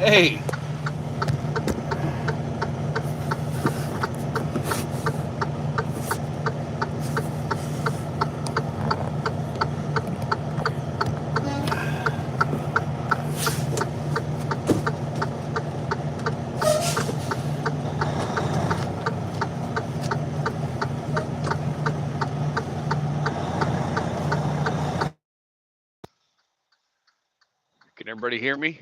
Hey, can everybody hear me?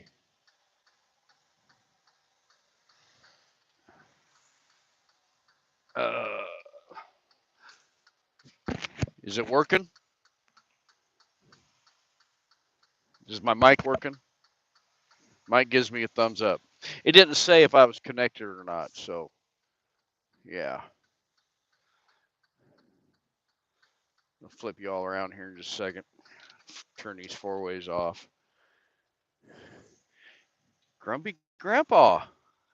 Uh, is it working? Is my mic working? Mike gives me a thumbs up. It didn't say if I was connected or not, so yeah. I'll flip you all around here in just a second. Turn these four ways off. Grumpy Grandpa,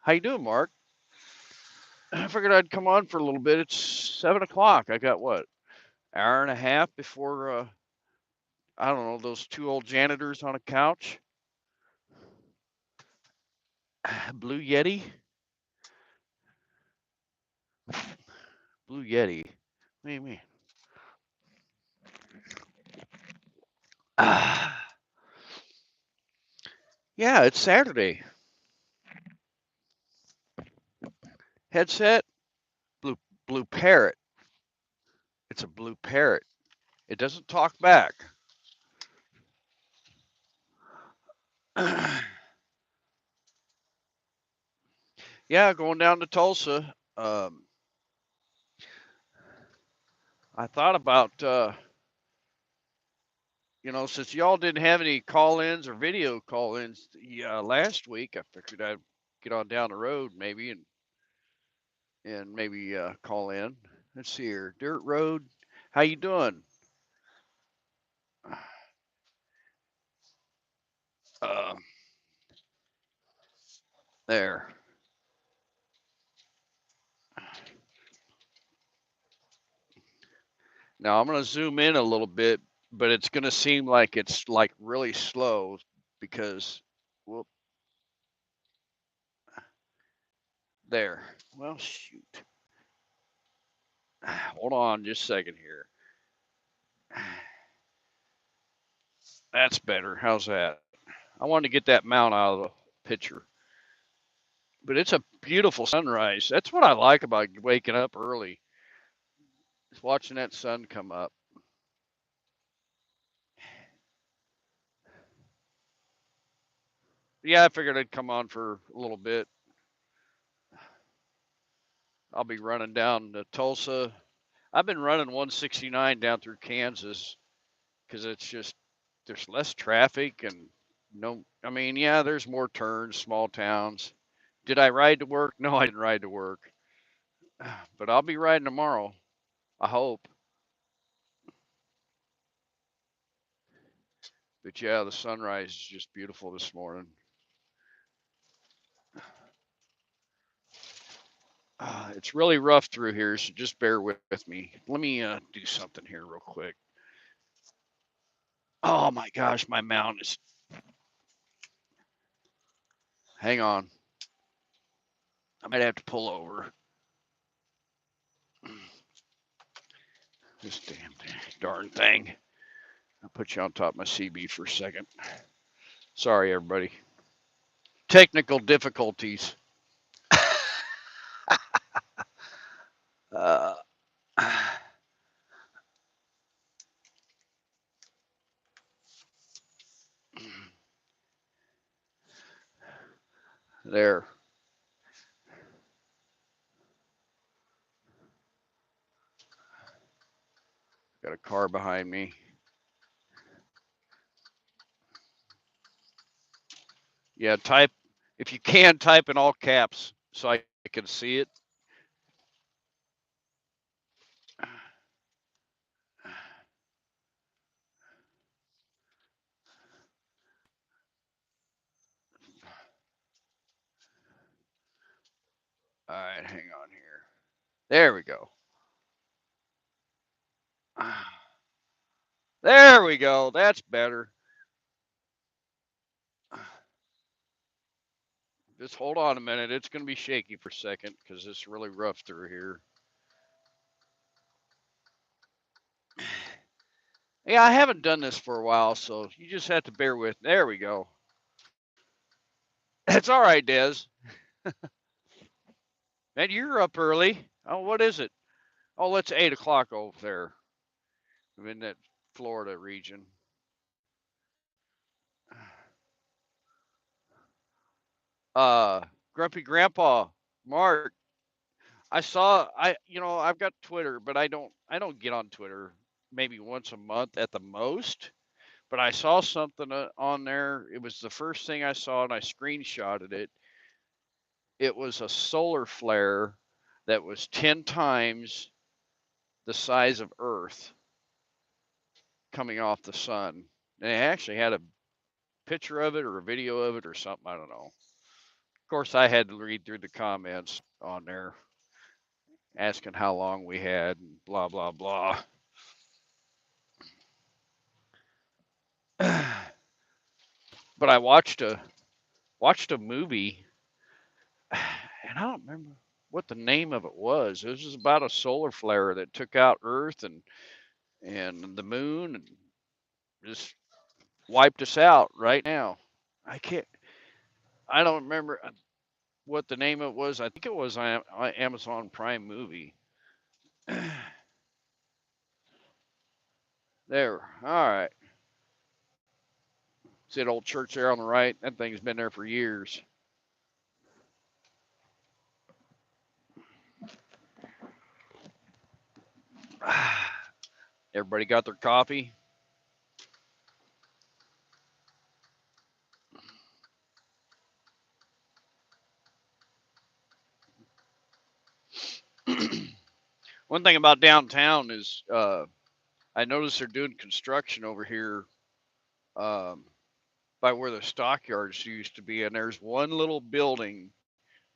how you doing, Mark? I figured I'd come on for a little bit. It's 7 o'clock. I got what, hour and a half before I don't know, those two old janitors on a couch. Blue Yeti, Blue Yeti. What do you mean? Yeah, it's Saturday. Headset, blue blue parrot. It's a blue parrot. It doesn't talk back. Yeah, going down to Tulsa. I thought about since y'all didn't have any call-ins or video call-ins last week, I figured I'd get on down the road maybe and maybe call in. Let's see here, Dirt Road. How you doing? Uh, there. Now I'm gonna zoom in a little bit, but it's gonna seem like it's like really slow because, whoop, there. Well, shoot. Hold on just a second here. That's better. How's that? I wanted to get that mount out of the picture. But it's a beautiful sunrise. That's what I like about waking up early. Is watching that sun come up. Yeah, I figured I'd come on for a little bit. I'll be running down to Tulsa. I've been running 169 down through Kansas because it's just there's less traffic and no. I mean, yeah, there's more turns, small towns. Did I ride to work? No, I didn't ride to work. But I'll be riding tomorrow. I hope. But yeah, the sunrise is just beautiful this morning. It's really rough through here, so just bear with me. Let me do something here real quick. Oh my gosh, my mount is. Hang on. I might have to pull over. This damn darn thing. I'll put you on top of my CB for a second. Sorry, everybody. Technical difficulties. Uh, there. Got a car behind me. Yeah, type if you can type in all caps so I can see it. All right, hang on here. There we go. There we go. That's better. Just hold on a minute. It's going to be shaky for a second because it's really rough through here. Yeah, I haven't done this for a while, so you just have to bear with. There we go. That's all right, Des. Man, you're up early. Oh, what is it? Oh, it's 8 o'clock over there. I'm in that Florida region. Grumpy Grandpa, Mark. I've got Twitter, but I don't get on Twitter maybe once a month at the most. But I saw something on there. It was the first thing I saw, and I screenshotted it. It was a solar flare that was 10 times the size of Earth coming off the sun. And it actually had a picture of it or a video of it or something. I don't know. Of course, I had to read through the comments on there asking how long we had and blah, blah, blah. But I watched a movie, and I don't remember what the name of it was. It was about a solar flare that took out Earth and the moon and just wiped us out right now. I can't. I don't remember what the name of it was. I think it was on Amazon Prime movie. There. All right. See that old church there on the right? That thing's been there for years. Everybody got their coffee? One thing about downtown is I noticed they're doing construction over here um, by where the stockyards used to be, and there's one little building,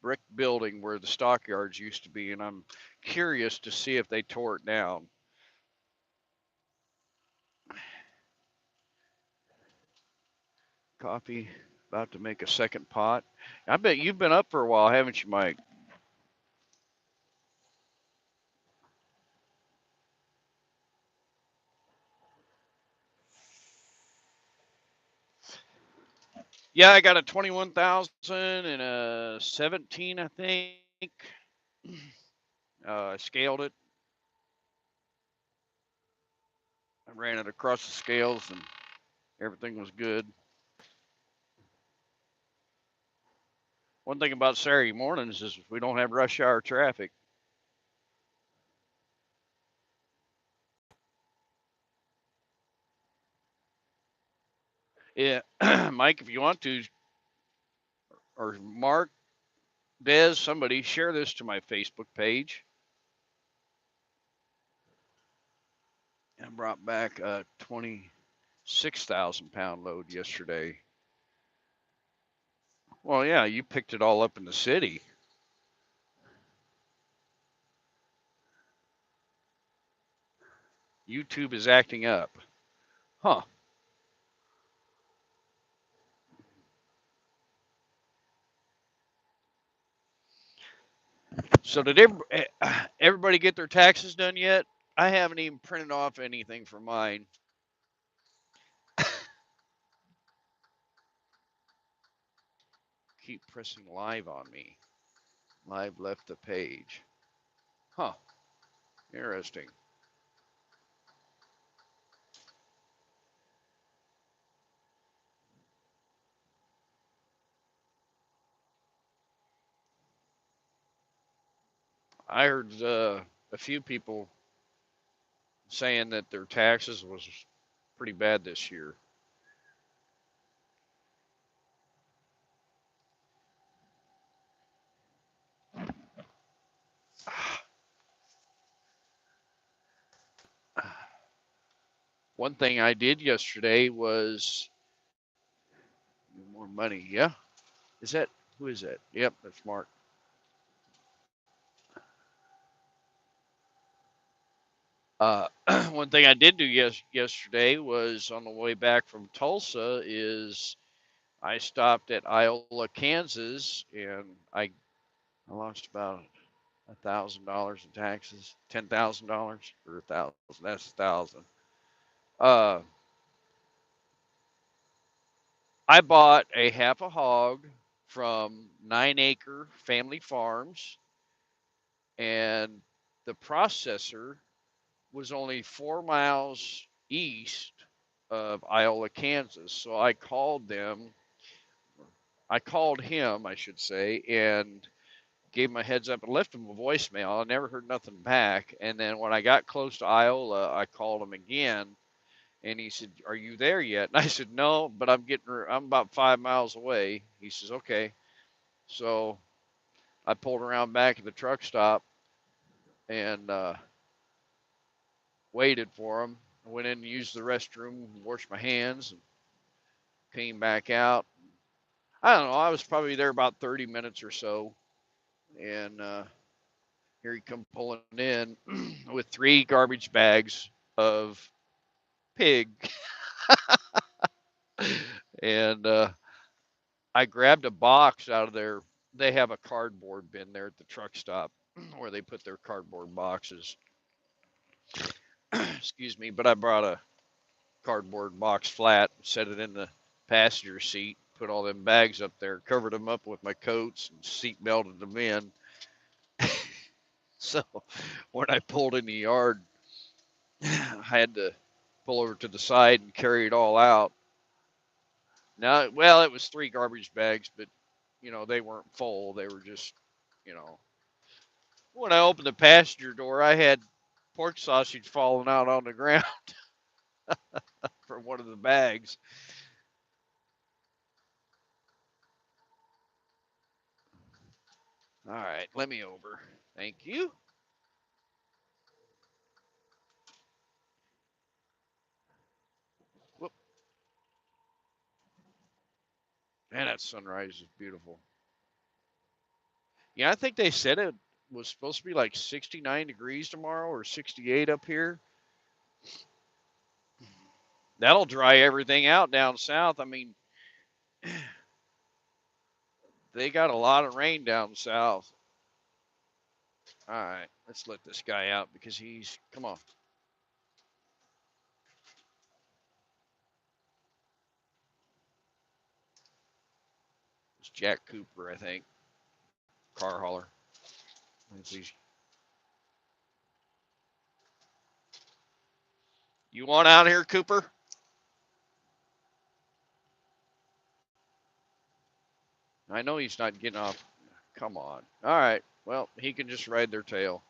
brick building, where the stockyards used to be, and I'm curious to see if they tore it down. Coffee, about to make a second pot. I bet you've been up for a while, haven't you, Mike? Yeah, I got a 21,000 and a 17, I think. I scaled it. I ran it across the scales, and everything was good. One thing about Saturday mornings is we don't have rush hour traffic. Yeah, Mike, if you want to, or Mark, Des, somebody share this to my Facebook page. I brought back a 26,000 pound load yesterday. Well, yeah, you picked it all up in the city. YouTube is acting up. Huh. So did everybody get their taxes done yet? I haven't even printed off anything for mine. Keep pressing live on me. Live left the page. Huh. Interesting. I heard a few people saying that their taxes was pretty bad this year. One thing I did yesterday was more money. Yeah. Is that who is that? Yep, that's Mark. One thing I did do yesterday was on the way back from Tulsa is I stopped at Iola, Kansas, and I lost about $1,000 in taxes, $10,000 or 1,000. That's 1,000. Uh, I bought a half a hog from 9 Acre Family Farms, and the processor was only 4 miles east of Iola, Kansas. So I called them. I called him, I should say, and gave him a heads up and left him a voicemail. I never heard nothing back. And then when I got close to Iola, I called him again, and he said, "Are you there yet?" And I said, "No, but I'm about 5 miles away." He says, "Okay." So I pulled around back at the truck stop and waited for him. I went in and used the restroom, washed my hands, and came back out. I don't know. I was probably there about 30 minutes or so, and here he come pulling in with 3 garbage bags of pig, and I grabbed a box out of there. They have a cardboard bin there at the truck stop where they put their cardboard boxes. Excuse me, but I brought a cardboard box flat, set it in the passenger seat, put all them bags up there, covered them up with my coats, and seat belted them in. So when I pulled in the yard, I had to pull over to the side and carry it all out. Now, well, it was 3 garbage bags, but they weren't full. They were just, you know. When I opened the passenger door, I had pork sausage falling out on the ground from one of the bags. All right, let me over. Thank you. Whoop. Man, that sunrise is beautiful. Yeah, I think they said it was supposed to be like 69 degrees tomorrow or 68 up here. That'll dry everything out down south. I mean, they got a lot of rain down south. All right, let's let this guy out because come on. It's Jack Cooper, I think, car hauler. You want out here, Cooper? I know he's not getting off. Come on. All right. Well, he can just ride their tail.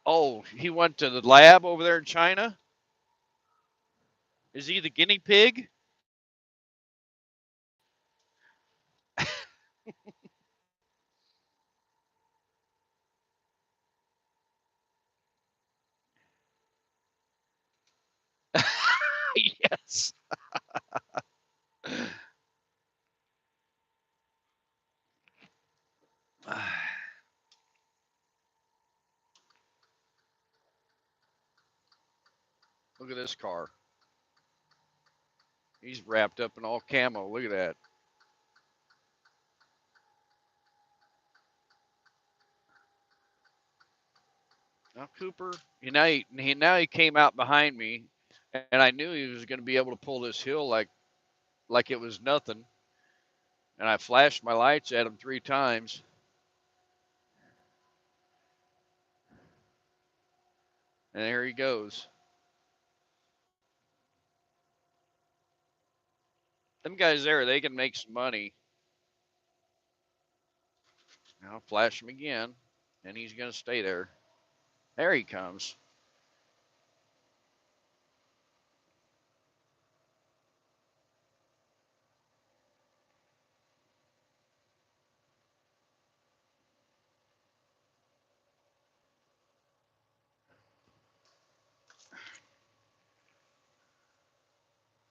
Oh, he went to the lab over there in China? Is he the guinea pig? Yes. Look at this car. He's wrapped up in all camo. Look at that. Now Cooper, now he came out behind me, and I knew he was going to be able to pull this hill like it was nothing. And I flashed my lights at him 3 times. And there he goes. Them guys there, they can make some money. I'll flash him again, and he's going to stay there. There he comes.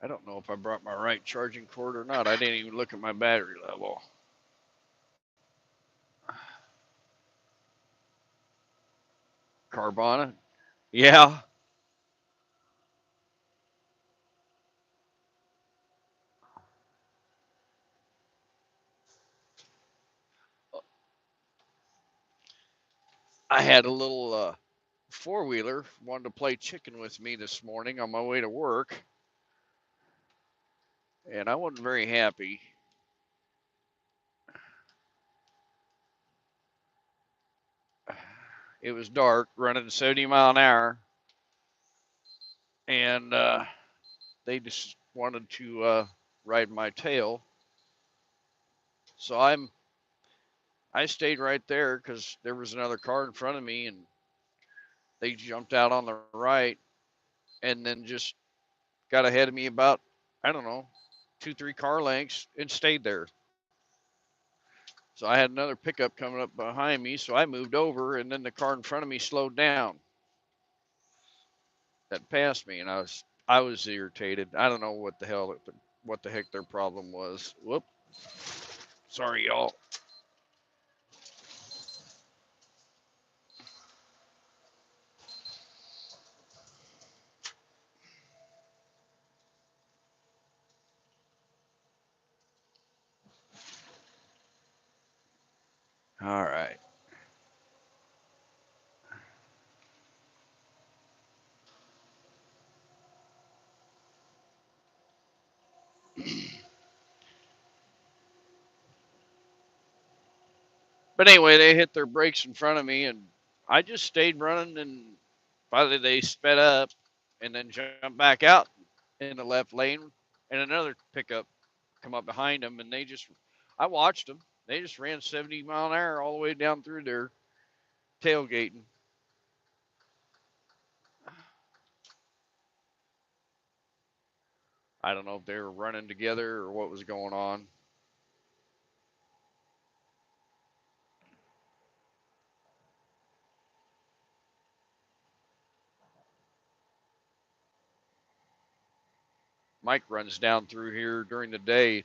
I don't know if I brought my right charging cord or not. I didn't even look at my battery level. Carvana? Yeah. I had a little four-wheeler wanted to play chicken with me this morning on my way to work, and I wasn't very happy. It was dark, running 70 mile an hour, and they just wanted to ride my tail. So I stayed right there because there was another car in front of me, and they jumped out on the right, and then just got ahead of me about, I don't know, 2, 3 car lengths and stayed there. So I had another pickup coming up behind me, so I moved over, and then the car in front of me slowed down. That passed me, and I was irritated. I don't know what the heck their problem was. Whoop. Sorry, y'all. All right. But anyway, they hit their brakes in front of me, and I just stayed running. And finally, they sped up and then jumped back out in the left lane, and another pickup come up behind them, and I watched them. They just ran 70 mile an hour all the way down through their tailgating. I don't know if they were running together or what was going on. Mike runs down through here during the day,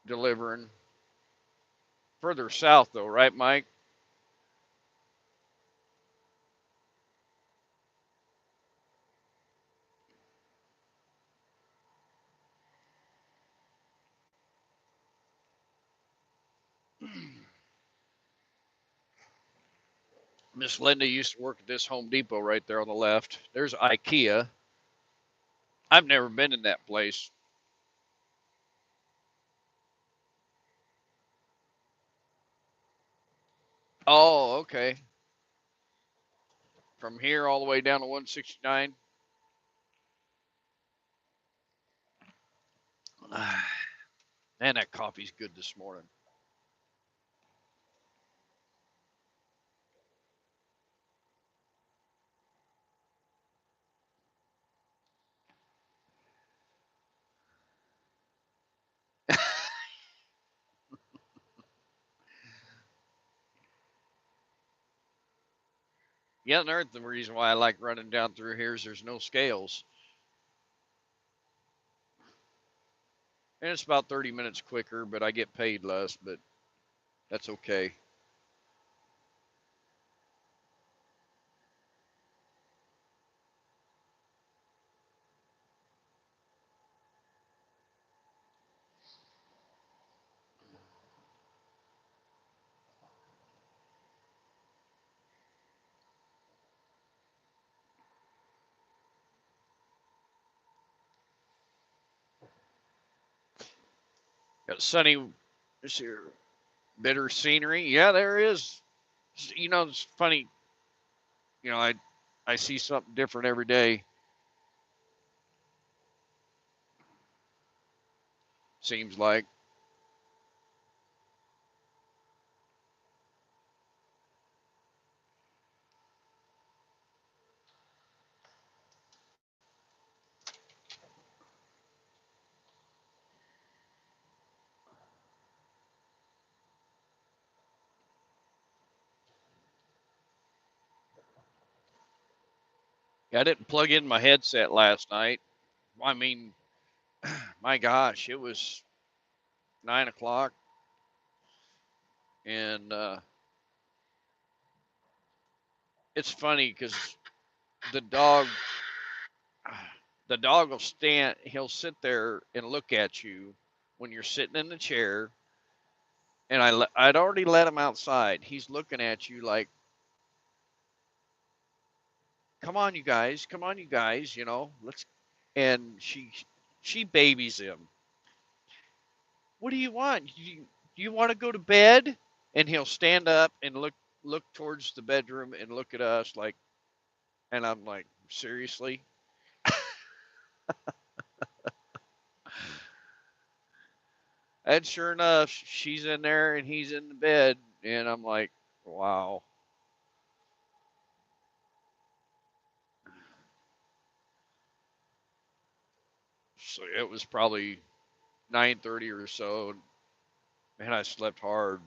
delivering. Further south, though, right, Mike? Miss Linda used to work at this Home Depot right there on the left. There's IKEA. I've never been in that place. Oh, okay. From here all the way down to 169. Man, that coffee's good this morning. Yeah, and the reason why I like running down through here is there's no scales. And it's about 30 minutes quicker, but I get paid less, but that's okay. Got sunny, this here bitter scenery. Yeah, there is. It's funny. You know, I see something different every day. Seems like. I didn't plug in my headset last night. I mean, my gosh, it was 9 o'clock, and it's funny because the dog, the dog will stand. He'll sit there and look at you when you're sitting in the chair, And I'd already let him outside. He's looking at you like, come on, you guys, let's. And she babies him. What do you want? Do you want to go to bed? And he'll stand up and look towards the bedroom and look at us like, and I'm like, seriously? And sure enough, she's in there and he's in the bed, and I'm like, wow. So it was probably 9:30 or so, and I slept hard.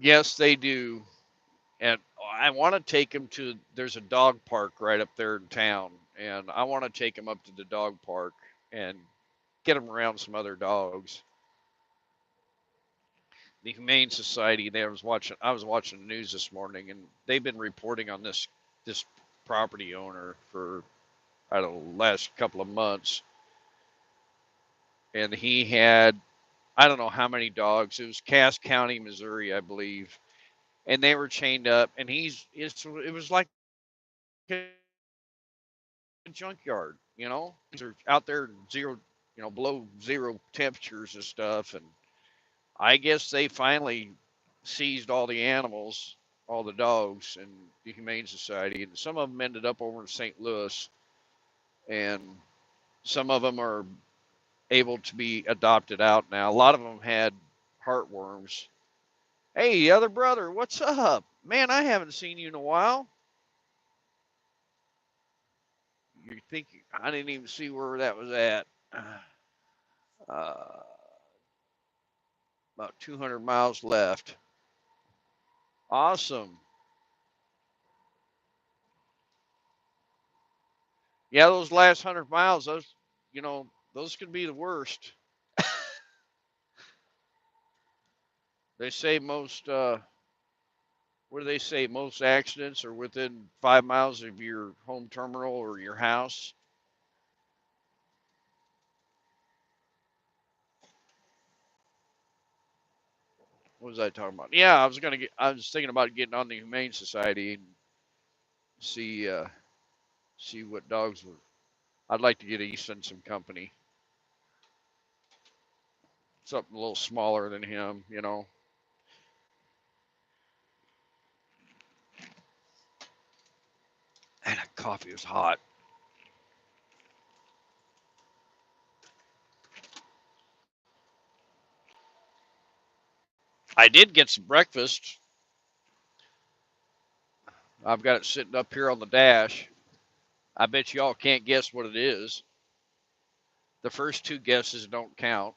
Yes, they do. And I want to take him to, there's a dog park right up there in town, and I want to take him up to the dog park and get him around some other dogs. The Humane Society, I was watching the news this morning, and they've been reporting on this property owner for, I don't know, last couple of months, and he had, I don't know how many dogs. It was Cass County, Missouri, I believe, and they were chained up, and it was like a junkyard, They're out there in zero, below zero temperatures and stuff, and I guess they finally seized all the animals, all the dogs, and the Humane Society, and some of them ended up over in St. Louis, and some of them are able to be adopted out now. A lot of them had heartworms. Hey, other brother, what's up? Man, I haven't seen you in a while. You think I didn't even see where that was at? Uh, about 200 miles left. Awesome. Yeah, those last 100 miles, those could be the worst. They say what do they say? Most accidents are within 5 miles of your home terminal or your house. What was I talking about? Yeah, I was thinking about getting on the Humane Society and see, see what dogs would. I'd like to get Easton some company, something a little smaller than him. And that coffee was hot. I did get some breakfast. I've got it sitting up here on the dash. I bet y'all can't guess what it is. The first two guesses don't count.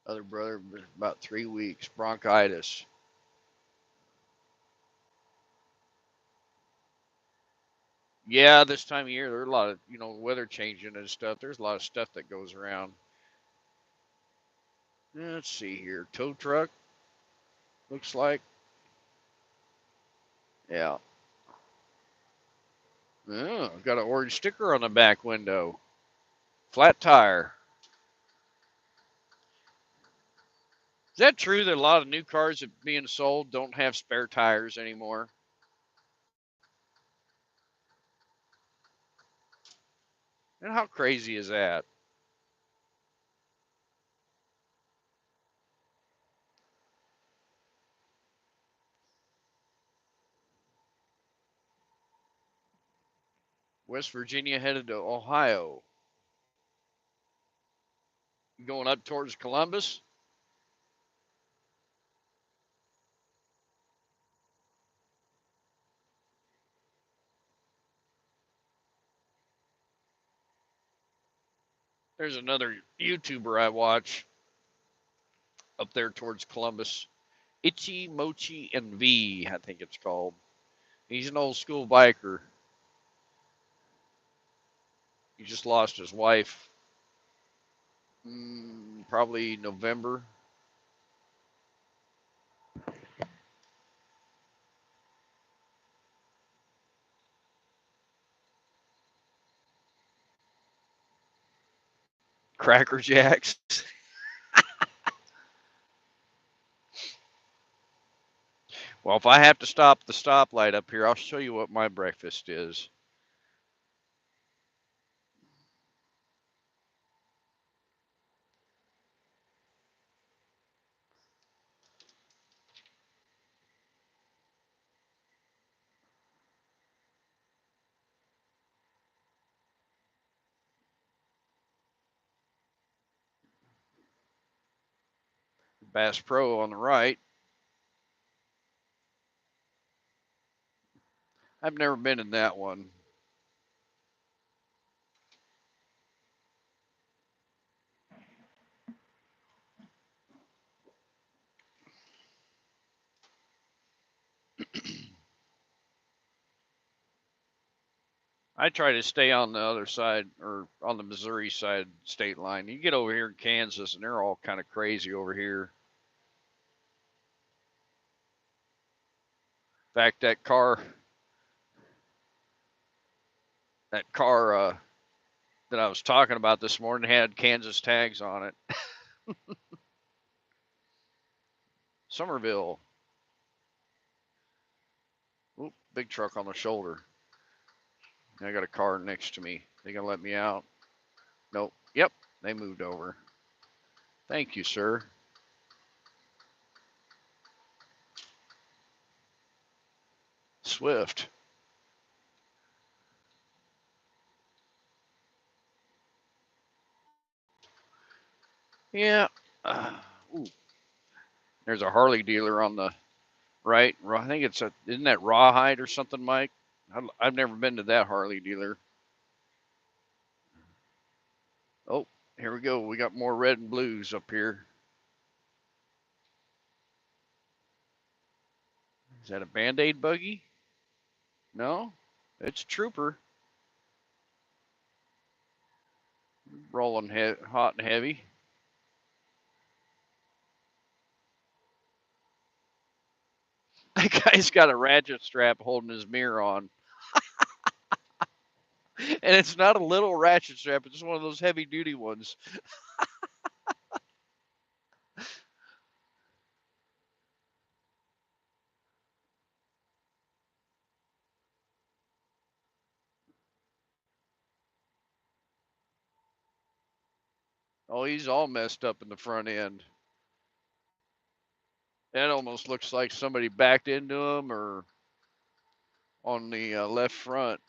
Other brother, about 3 weeks, bronchitis. Yeah, this time of year, there's a lot of, weather changing and stuff. There's a lot of stuff that goes around. Let's see here. Tow truck, looks like. Yeah. Oh, got an orange sticker on the back window. Flat tire. Is that true that a lot of new cars that are being sold don't have spare tires anymore? And how crazy is that? West Virginia headed to Ohio. Going up towards Columbus? There's another YouTuber I watch up there towards Columbus. Itchy Mochi and V, I think it's called. He's an old school biker. He just lost his wife probably November. Cracker Jacks. Well, if I have to stop the stoplight up here, I'll show you what my breakfast is. Bass Pro on the right. I've never been in that one. I try to stay on the other side or on the Missouri side state line. You get over here in Kansas and they're all kind of crazy over here. In fact, that car that I was talking about this morning had Kansas tags on it. Somerville. Oop, big truck on the shoulder. I got a car next to me. They gonna let me out? Nope. Yep, they moved over. Thank you, sir. Swift. Yeah. Ooh, there's a Harley dealer on the right. I think isn't that Rawhide or something, Mike? I've never been to that Harley dealer. Oh, here we go. We got more red and blues up here. Is that a Band-Aid buggy? No, it's Trooper. Rolling hot and heavy. That guy's got a ratchet strap holding his mirror on. And it's not a little ratchet strap, it's just one of those heavy duty ones. Oh, he's all messed up in the front end. That almost looks like somebody backed into him or on the left front.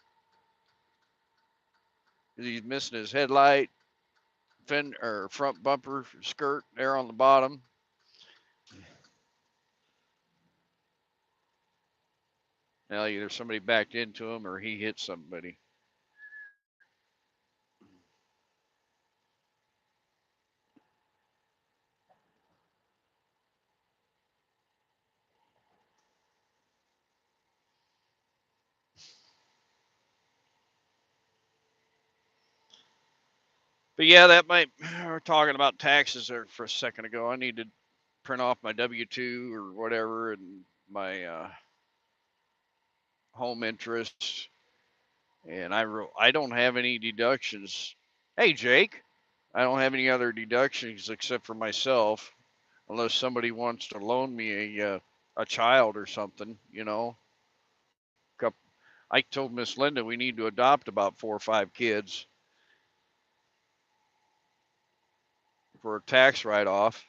He's missing his headlight, or front bumper skirt there on the bottom. Now either somebody backed into him or he hit somebody. But yeah, we're talking about taxes there for a second ago. I need to print off my W-2 or whatever and my home interest. And I don't have any deductions. Hey, Jake, I don't have any other deductions except for myself, unless somebody wants to loan me a child or something. I told Miss Linda we need to adopt about 4 or 5 kids for a tax write-off.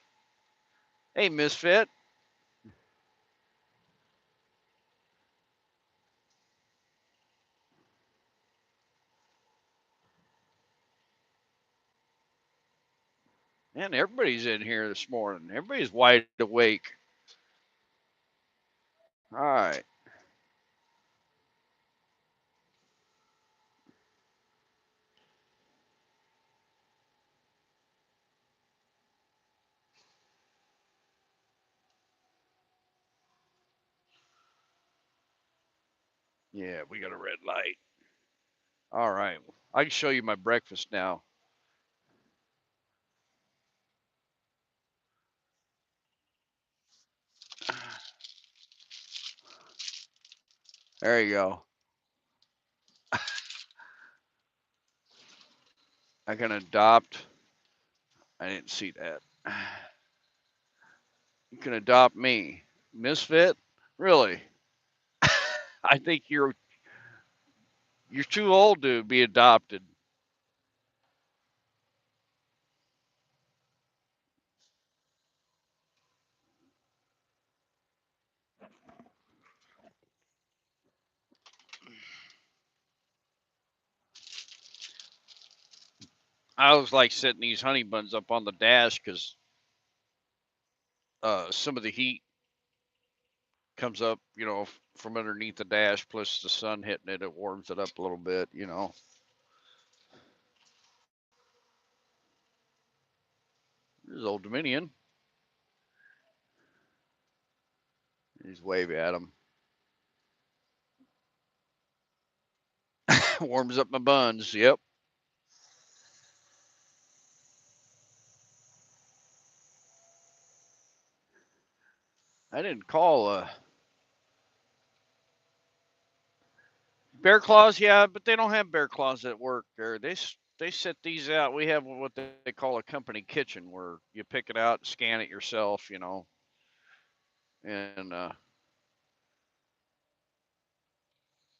Hey, Misfit. Man, everybody's in here this morning. Everybody's wide awake. All right. Yeah, we got a red light. All right. I can show you my breakfast now. There you go. I can adopt. I didn't see that. You can adopt me. Misfit? Really? I think you're too old to be adopted. I was like setting these honey buns up on the dash because some of the heat comes up, from underneath the dash, plus the sun hitting it, it warms it up a little bit. There's Old Dominion. He's waving at him. Warms up my buns. Yep. I didn't call bear claws. Yeah, but they don't have bear claws at work there. They set these out. We have what they call a company kitchen where you pick it out, scan it yourself. And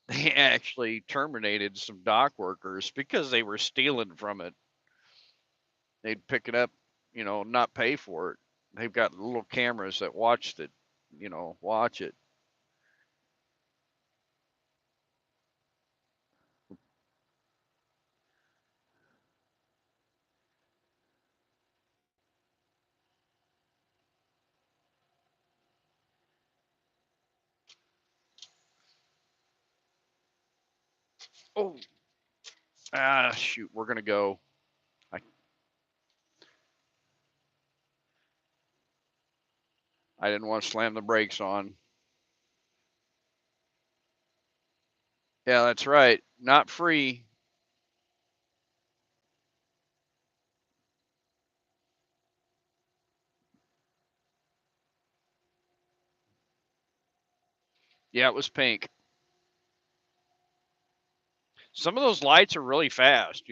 they actually terminated some dock workers because they were stealing from it. They'd pick it up, not pay for it. They've got little cameras that watch it. Oh, shoot, we're gonna go. I I didn't want to slam the brakes on. Yeah, that's right. Not free. Yeah, it was pink. Some of those lights are really fast.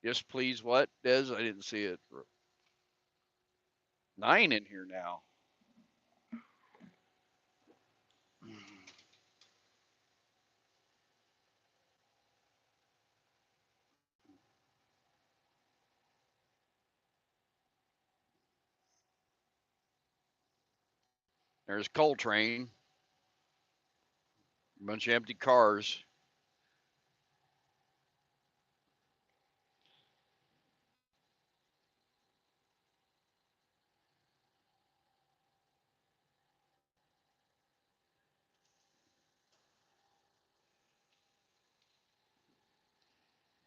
Yes, please. What, Des? I didn't see it. 9 in here now. There's Coltrane. A bunch of empty cars.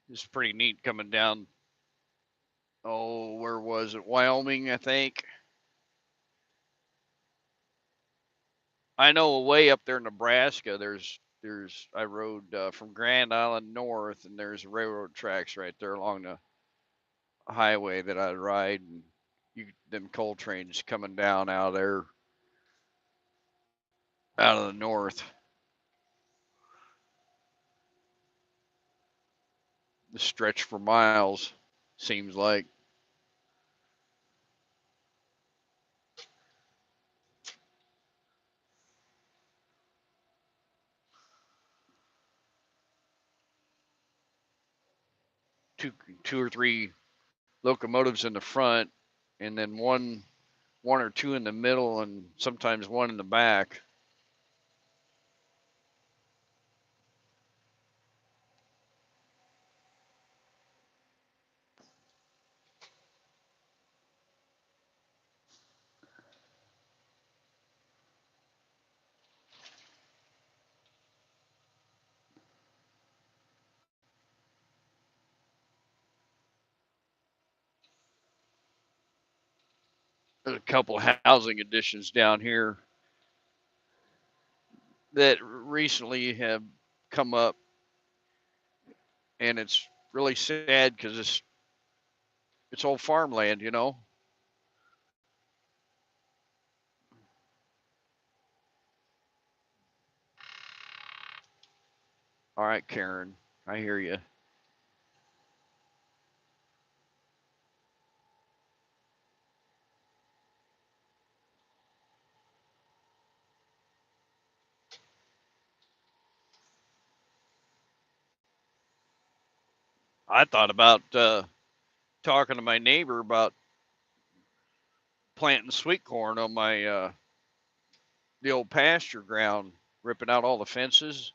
It's pretty neat coming down. Oh, where was it? Wyoming, I think. I know way up there in Nebraska, there's I rode from Grand Island north, and there's railroad tracks right there along the highway that I ride, and them coal trains coming down out of there, out of the north. The stretch for miles, seems like. Two, two or three locomotives in the front, and then one or two in the middle, and sometimes one in the back. a couple housing additions down here that recently have come up, and it's really sad because it's old farmland, you know. All right, Karen, I hear you. I thought about talking to my neighbor about planting sweet corn on my the old pasture ground, ripping out all the fences,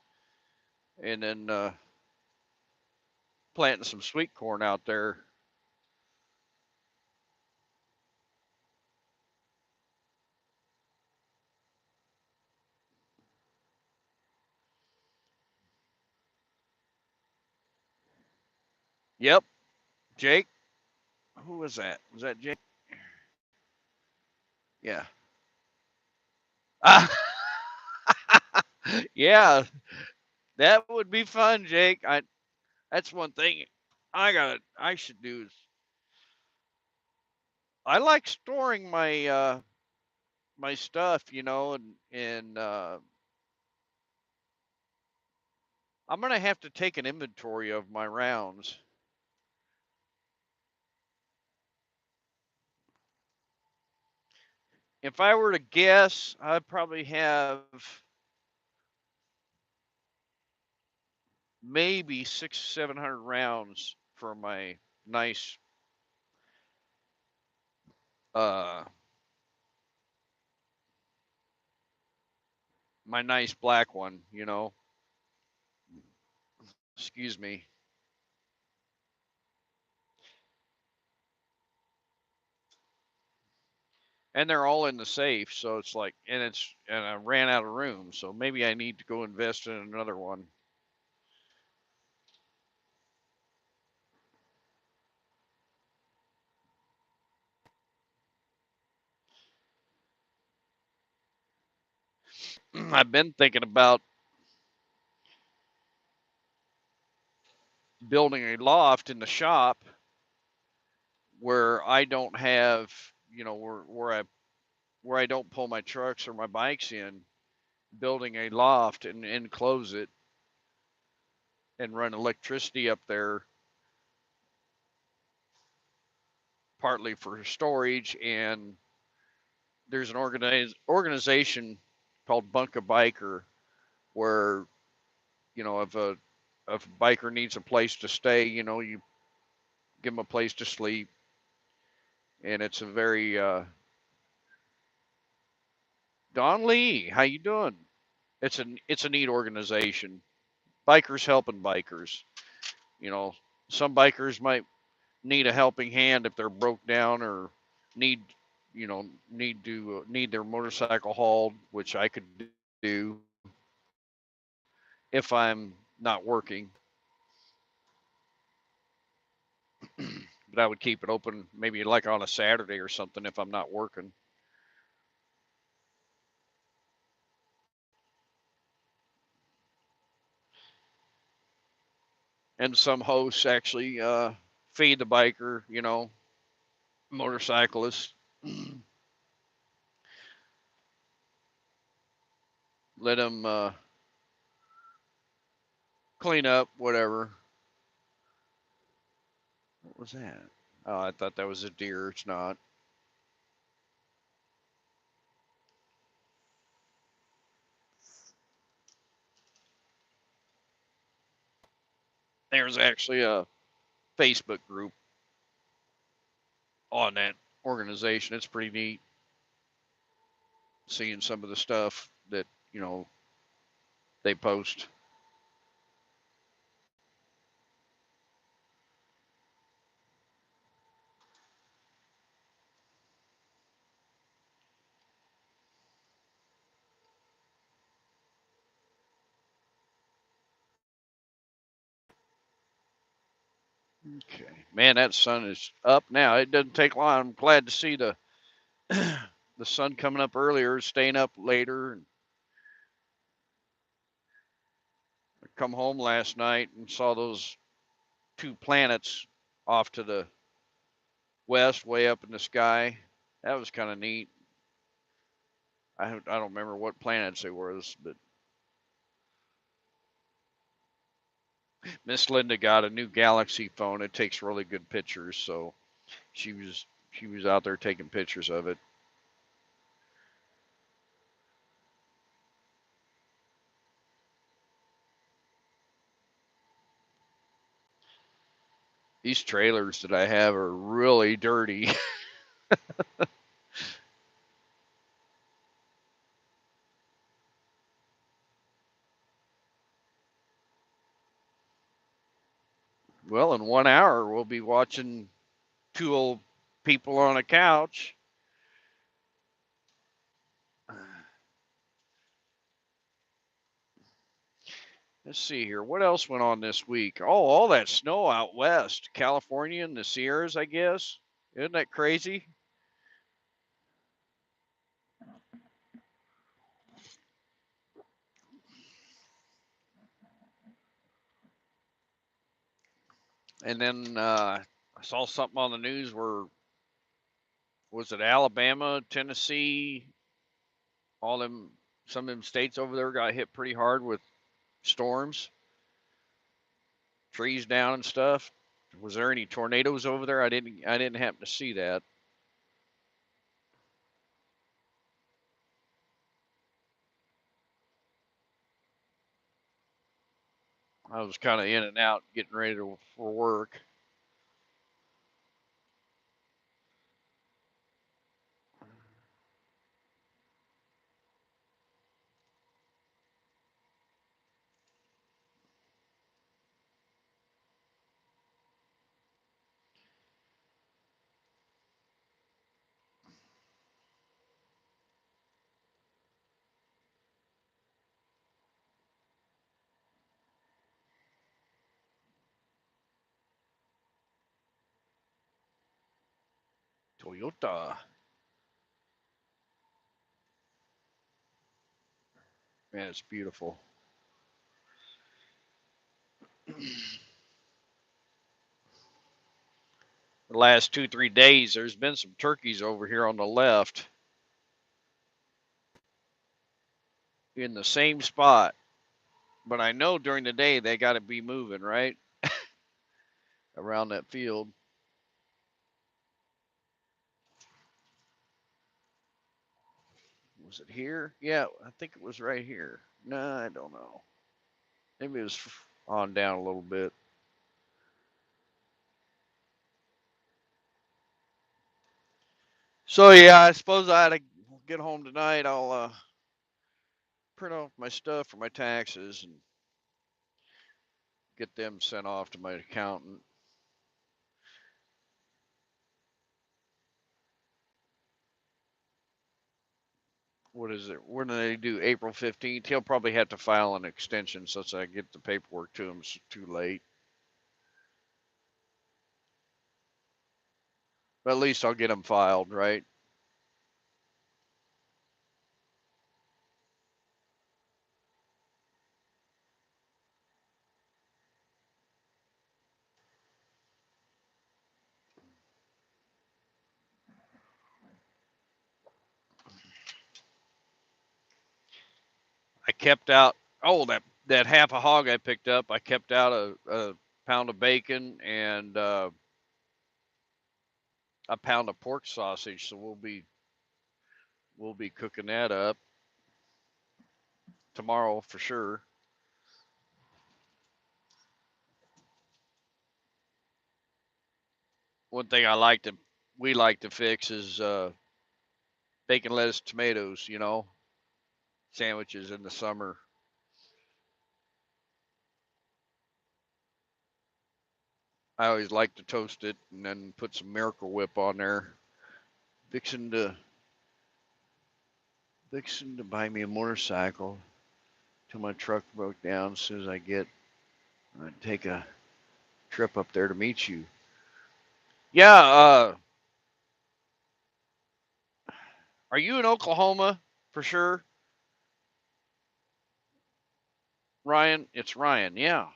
and then planting some sweet corn out there. Yep, Jake. Who was that? Was that Jake? Yeah. Yeah, that would be fun, Jake. That's one thing I should do is I like storing my my stuff, you know, and I'm gonna have to take an inventory of my rounds. If I were to guess, I'd probably have maybe 700 rounds for my nice uh my nice black one, you know. Excuse me. And they're all in the safe, so it's like and I ran out of room, so maybe I need to go invest in another one. I've been thinking about building a loft in the shop where I don't have, you know, where I don't pull my trucks or my bikes in, building a loft and enclose it and run electricity up there, partly for storage. And there's an organization called Bunka Biker where, you know, if a biker needs a place to stay, you know, you give them a place to sleep, and it's a very Don Lee, how you doing? It's a neat organization. Bikers helping bikers. You know, some bikers might need a helping hand if they're broke down or need, you know, need their motorcycle hauled, which I could do if I'm not working. But I would keep it open maybe like on a Saturday or something if I'm not working. And some hosts actually feed the biker, you know, motorcyclist, let him clean up, whatever. What was that? Oh, I thought that was a deer. It's not. There's actually a Facebook group on that organization. It's pretty neat seeing some of the stuff that, you know, they post. Okay. Man, that sun is up now. It doesn't take long. I'm glad to see the the sun coming up earlier, staying up later. And I come home last night and saw those two planets off to the west, way up in the sky. That was kind of neat. I don't remember what planets they were, but Miss Linda got a new Galaxy phone. It takes really good pictures, so she was out there taking pictures of it. These trailers that I have are really dirty. Well, in 1 hour we'll be watching two old people on a couch. Let's see here. What else went on this week? Oh, all that snow out west, California and the Sierras, I guess. Isn't that crazy? And then I saw something on the news where, was it Alabama, Tennessee, all them, some of them states over there got hit pretty hard with storms, trees down and stuff. Was there any tornadoes over there? I didn't happen to see that. I was kind of in and out getting ready for work. Toyota. Man, it's beautiful. The last 2, 3 days, there's been some turkeys over here on the left in the same spot. But I know during the day they got to be moving, right? Around that field. Was it here? Yeah, I think it was right here. No, I don't know. Maybe it was on down a little bit. So yeah, I suppose I had to get home tonight. I'll print off my stuff for my taxes and get them sent off to my accountant. What is it? When do they do? April 15th. He'll probably have to file an extension since I get the paperwork to him. It's too late. But at least I'll get them filed, right? I kept out, oh, that half a hog I picked up, I kept out a pound of bacon and a pound of pork sausage. So we'll be cooking that up tomorrow for sure. One thing we like to fix is bacon, lettuce, tomatoes. Sandwiches in the summer. I always like to toast it and then put some Miracle Whip on there. Fixing to fixing to buy me a motorcycle till my truck broke down. As soon as I'd take a trip up there to meet you. Yeah, Are you in Oklahoma for sure, Ryan? It's Ryan. Yeah.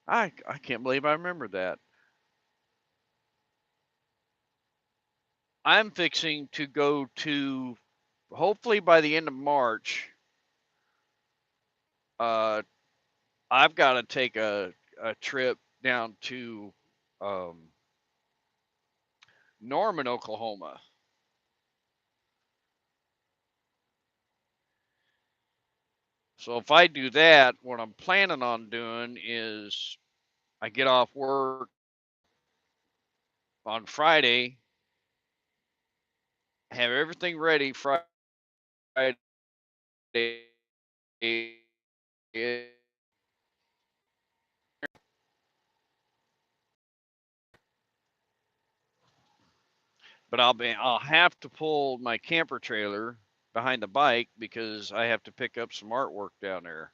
I can't believe I remember that. I'm fixing to go to, hopefully by the end of March. Uh, I've got to take a trip down to um, Norman, Oklahoma. So if I do that, what I'm planning on doing is I get off work on Friday, have everything ready Friday, but I'll have to pull my camper trailer behind the bike because I have to pick up some artwork down there.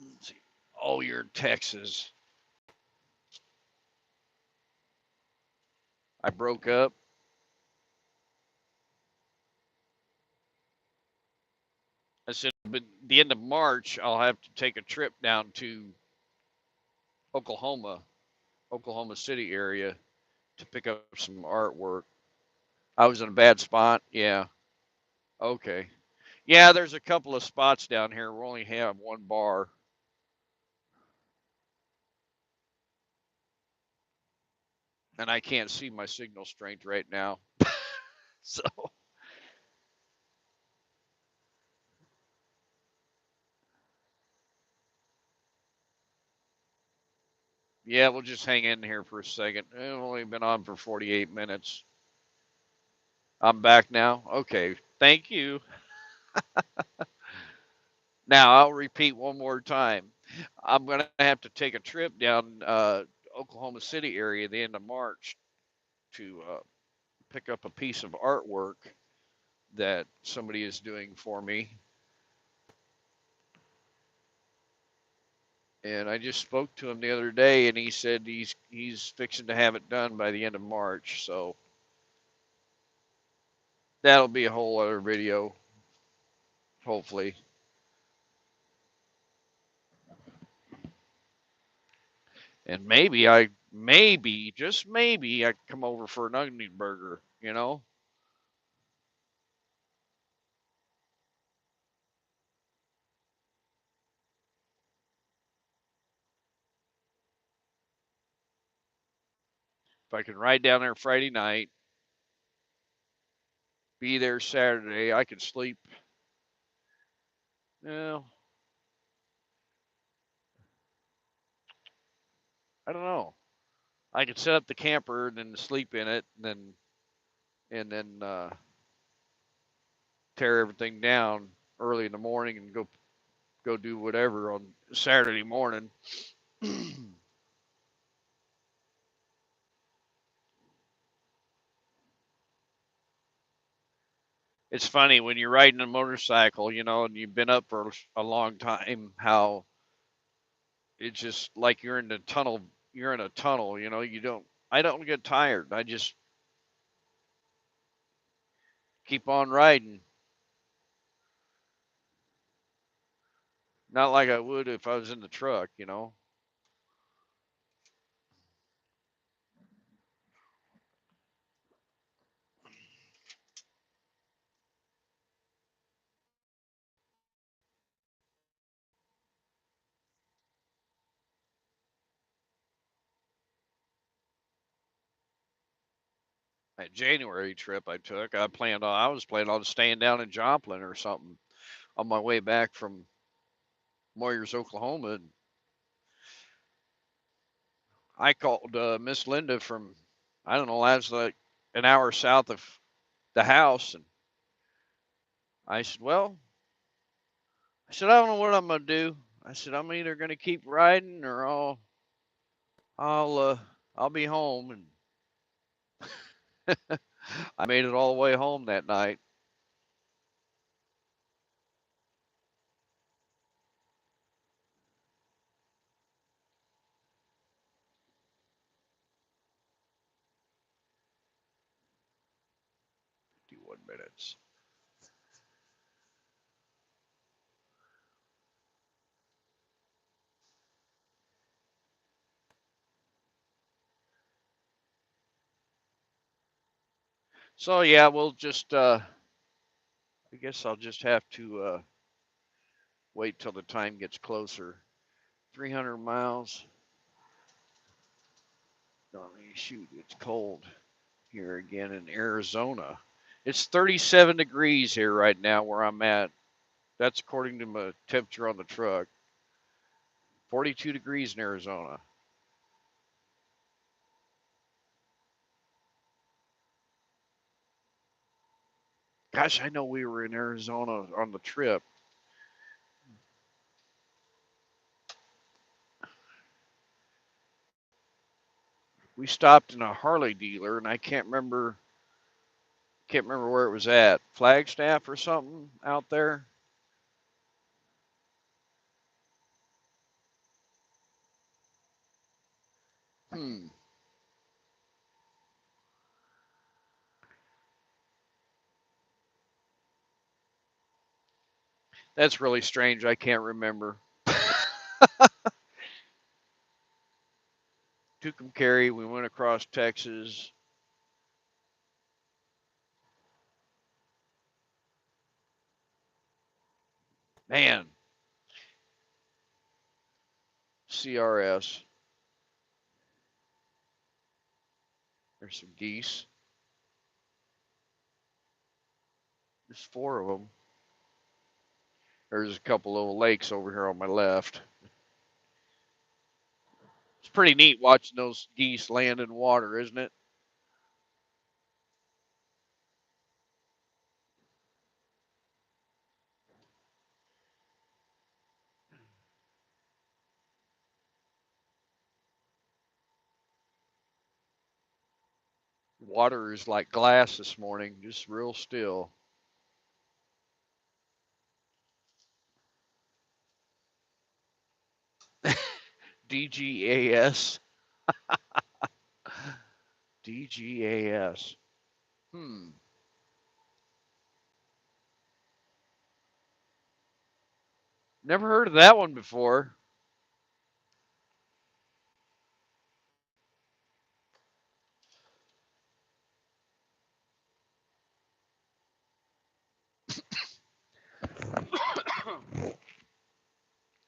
Let's see. Oh, you're in Texas. I broke up. I said, but the end of March, I'll have to take a trip down to Oklahoma, Oklahoma City area to pick up some artwork. I was in a bad spot. Yeah. Okay. Yeah, there's a couple of spots down here. We only have one bar. And I can't see my signal strength right now. So, yeah, we'll just hang in here for a second. I've only been on for 48 minutes. I'm back now. Okay. Thank you. Now, I'll repeat one more time. I'm going to have to take a trip down Oklahoma City area the end of March to pick up a piece of artwork that somebody is doing for me. And I just spoke to him the other day, and he said he's fixing to have it done by the end of March. So that'll be a whole other video, hopefully. And maybe, just maybe, I come over for an onion burger. You know, if I can ride down there Friday night, be there Saturday, I could sleep. Well, I don't know. I could set up the camper and then sleep in it, and then tear everything down early in the morning and go do whatever on Saturday morning. It's funny when you're riding a motorcycle, and you've been up for a long time, how it's just like you're in the tunnel. You're in a tunnel, I don't get tired. I just keep on riding. Not like I would if I was in the truck. That January trip I took, I was planning on staying down in Joplin or something on my way back from Moyers, Oklahoma. And I called Miss Linda from, I don't know, that's like an hour south of the house. And I said, well, I said, I don't know what I'm going to do. I said, I'm either going to keep riding or I'll, uh, I'll be home. And I made it all the way home that night. 21 minutes. So yeah, we'll just I guess I'll just have to wait till the time gets closer. 300 miles. Oh, shoot, it's cold here again in Arizona. It's 37 degrees here right now where I'm at. That's according to my temperature on the truck. 42 degrees in Arizona. Gosh, I know we were in Arizona on the trip. We stopped in a Harley dealer, and I can't remember where it was at. Flagstaff or something out there. Hmm, that's really strange. I can't remember. Tucumcari. We went across Texas. Man, CRS. There's some geese. There's four of them. There's a couple little lakes over here on my left. It's pretty neat watching those geese land in water, isn't it? Water is like glass this morning, just real still. DGAS. DGAS. Hmm. Never heard of that one before.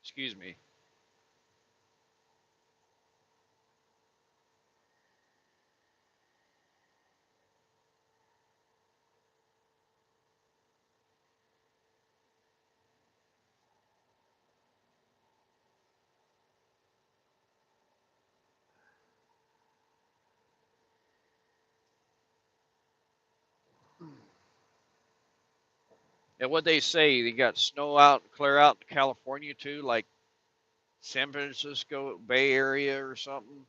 Excuse me. And what they say, they got snow out, clear out in California too, like San Francisco Bay Area or something.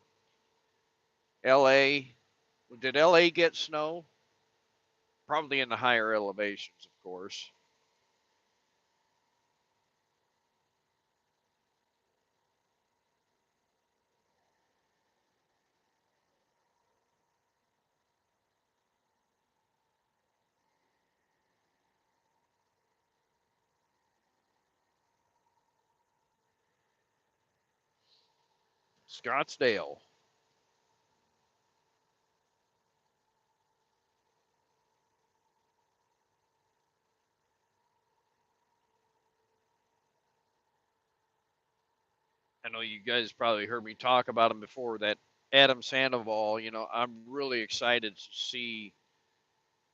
LA. Did LA get snow? Probably in the higher elevations, of course. Scottsdale. I know you guys probably heard me talk about him before. That Adam Sandoval, I'm really excited to see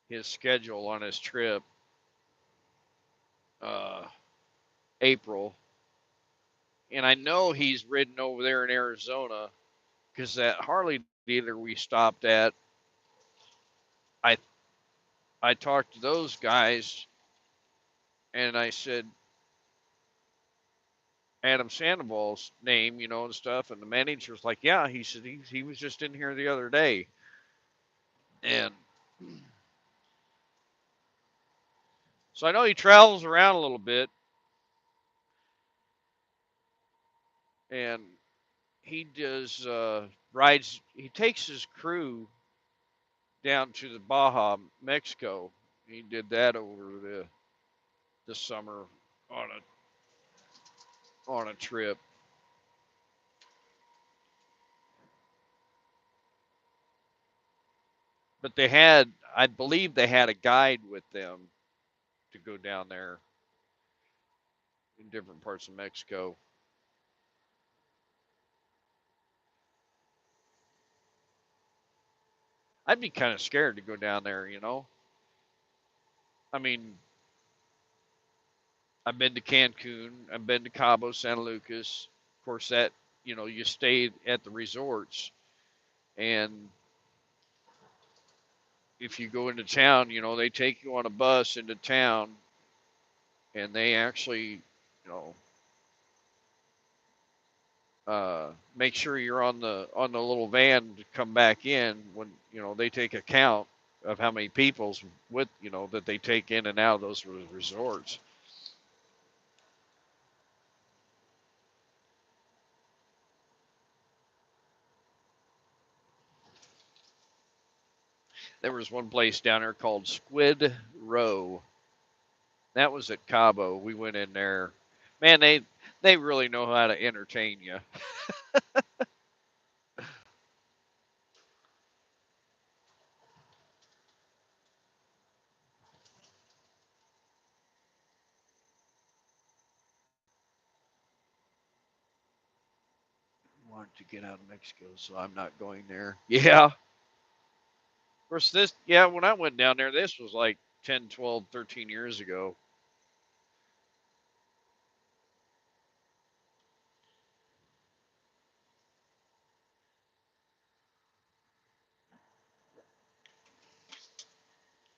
his schedule on his trip, uh, April. And I know he's ridden over there in Arizona because that Harley dealer we stopped at, I I talked to those guys and I said Adam Sandoval's name, and stuff, and the manager's like, yeah, he said he was just in here the other day, and so I know he travels around a little bit, and he does rides. He takes his crew down to the Baja, Mexico, He did that over the summer on a trip. But I believe they had a guide with them to go down there in different parts of Mexico. I'd be kind of scared to go down there, you know. I mean, I've been to Cancun, I've been to Cabo San Lucas. Of course, you stayed at the resorts, and if you go into town, they take you on a bus into town, and they actually, you know, make sure you're on the little van to come back in when they take account of how many people's with that they take in and out of those resorts. There was one place down there called Squid Row. That was at Cabo. We went in there. Man, they really know how to entertain you. Wanted to get out of Mexico, so I'm not going there. Yeah. Of course, when I went down there, this was like 10, 12, 13 years ago.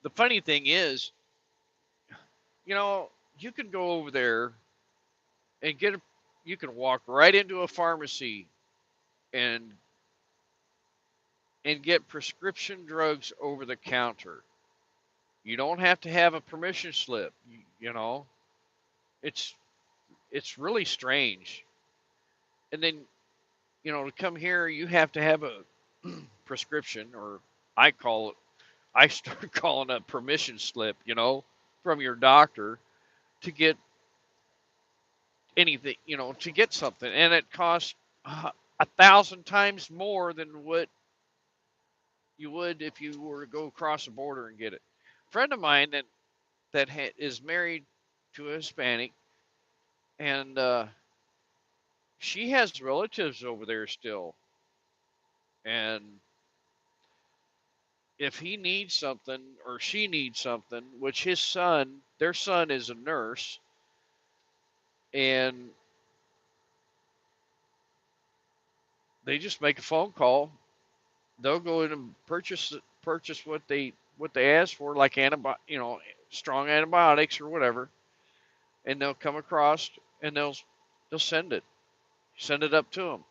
The funny thing is, you know, you can go over there and you can walk right into a pharmacy and get prescription drugs over the counter. You don't have to have a permission slip. It's it's really strange. And then, to come here, you have to have a prescription, or I call it, I start calling a permission slip, from your doctor to get anything, to get something. And it costs 1,000 times more than what you would if you were to go across the border and get it. A friend of mine that is married to a Hispanic, and she has relatives over there still. And if he needs something or she needs something, which their son is a nurse, and they just make a phone call, they'll go in and purchase what they ask for, like strong antibiotics or whatever, and they'll come across and they'll send it up to them.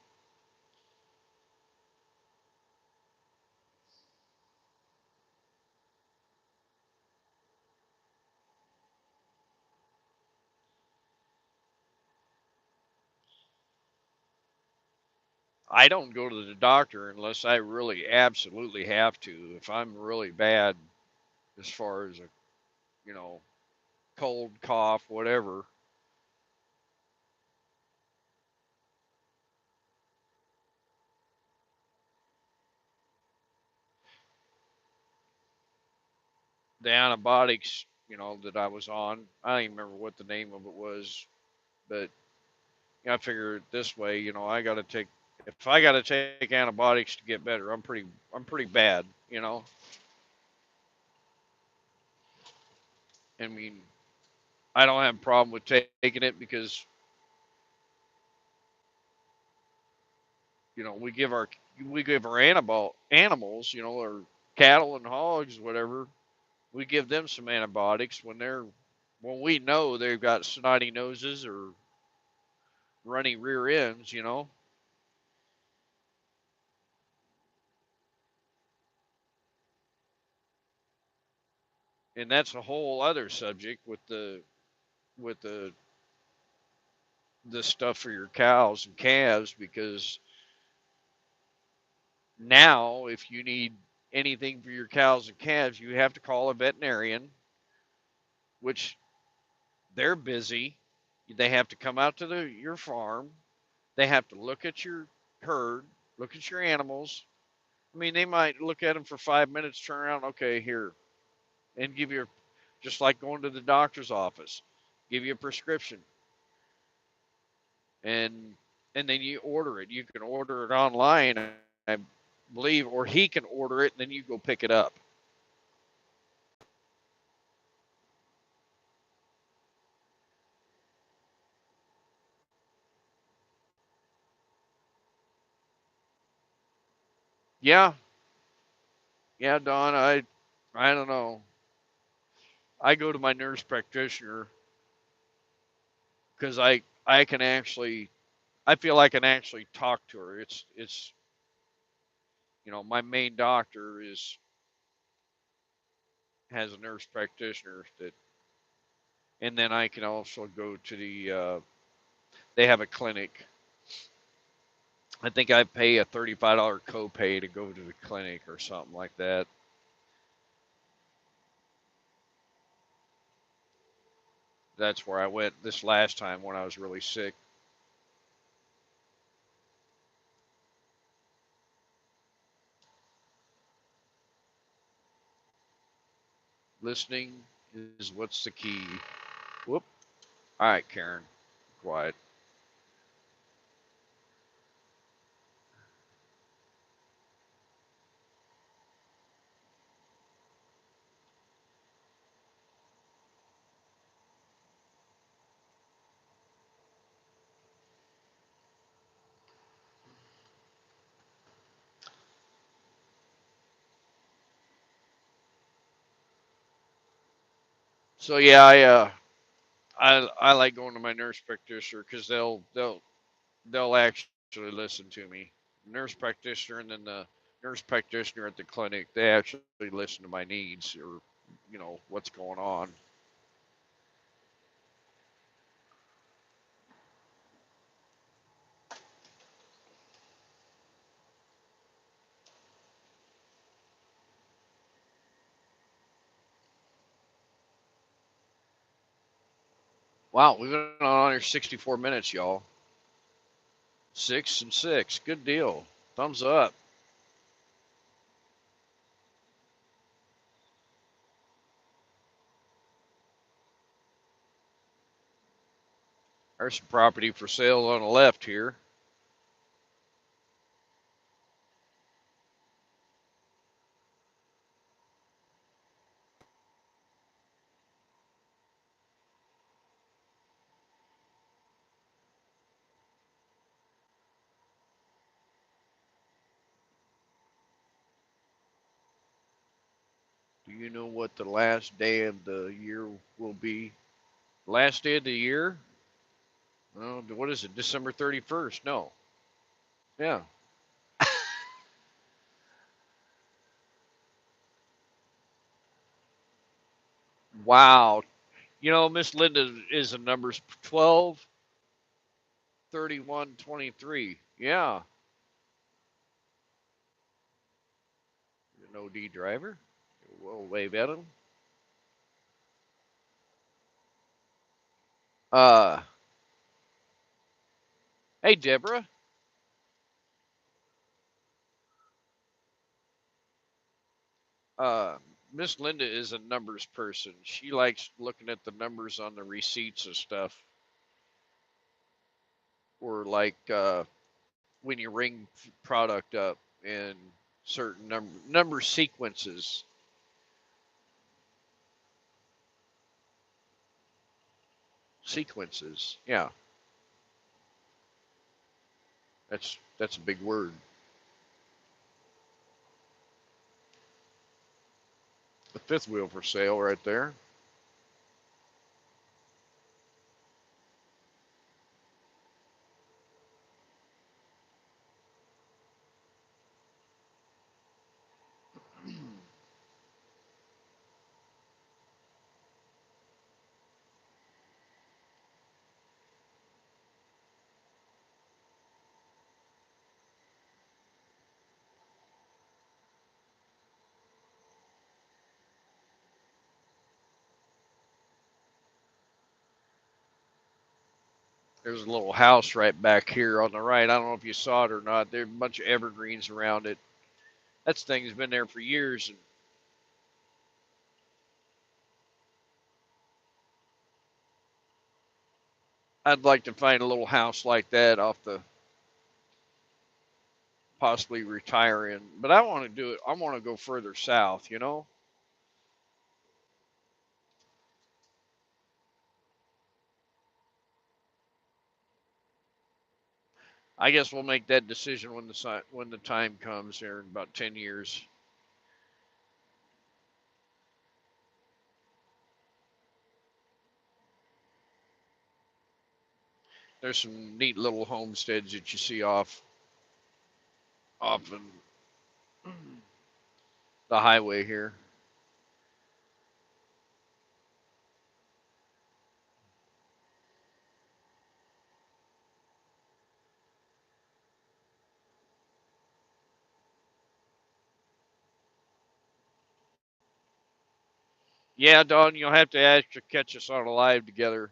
I don't go to the doctor unless I really absolutely have to. If I'm really bad, as far as a you know cold, cough, whatever. The antibiotics, that I was on, I don't even remember what the name of it was, but I figure it this way, I got to take if I got to take antibiotics to get better, I'm pretty bad. I mean, I don't have a problem with taking it because we give our animals, or cattle and hogs, whatever. We give them some antibiotics when we know they've got snotty noses or runny rear ends. And that's a whole other subject with the stuff for your cows and calves, because now if you need anything for your cows and calves, you have to call a veterinarian, which they're busy. They have to come out to your farm. They have to look at your herd, look at your animals. I mean, they might look at them for 5 minutes, turn around, okay, here, and give you, just like going to the doctor's office, give you a prescription, and and then you order it. You can order it online, I believe, or he can order it, and then you go pick it up. Yeah, yeah, Don. I don't know. I go to my nurse practitioner because I can actually, I feel I can actually talk to her. It's my main doctor is has a nurse practitioner that, and then I can also go to they have a clinic. I think I pay a $35 copay to go to the clinic or something like that. That's where I went this last time when I was really sick. Listening is what's the key. Whoop. All right, Karen, quiet. So yeah, I like going to my nurse practitioner because they'll actually listen to me. Nurse practitioner and then the nurse practitioner at the clinic, they actually listen to my needs or what's going on. Wow, we've been on here 64 minutes, y'all. 6 and 6, good deal. Thumbs up. There's some property for sale on the left here. Do you know what the last day of the year will be? Last day of the year? Well, what is it? December 31st? No. Yeah. Wow. Miss Linda is a numbers 12, 31, 23. Yeah. An OD driver. We'll wave at him. Uh, hey, Deborah. Uh, Miss Linda is a numbers person. She likes looking at the numbers on the receipts and stuff, or like when you ring product up in certain number sequences. Sequences. Yeah, that's a big word. The fifth wheel for sale right there. There's a little house right back here on the right. I don't know if you saw it or not. There's a bunch of evergreens around it. That thing's been there for years. And I'd like to find a little house like that off the possibly retire in. But I want to do it. I want to go further south, you know? I guess we'll make that decision when the time comes here in about 10 years. There's some neat little homesteads that you see off in the highway here. Yeah, Don, you'll have to ask to catch us on a live together.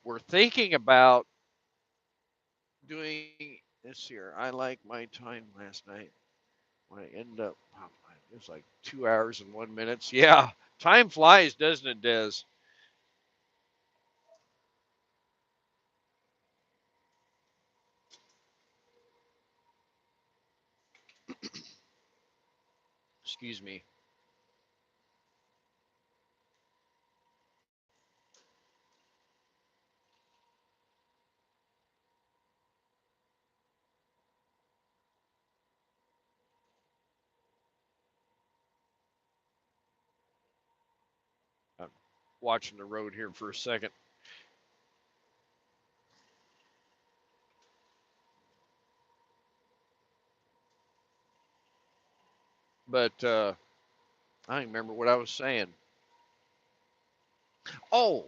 We're thinking about doing this here. I like my time last night when I end up. Oh, it's like 2 hours and 1 minute. Yeah, time flies, doesn't it, Des? Excuse me. I'm watching the road here for a second. But I don't remember what I was saying. Oh,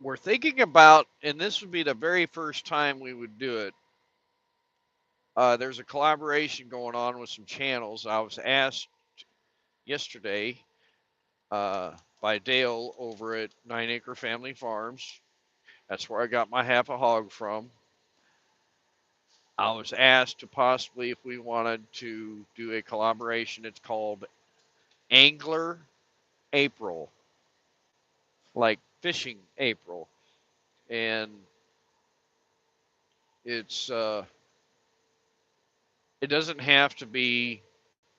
we're thinking about, and this would be the very first time we would do it. There's a collaboration going on with some channels. I was asked yesterday by Dale over at 9 Acre Family Farms. That's where I got my half a hog from. I was asked to possibly if we wanted to do a collaboration. It's called Angler April, like fishing April, and it's it doesn't have to be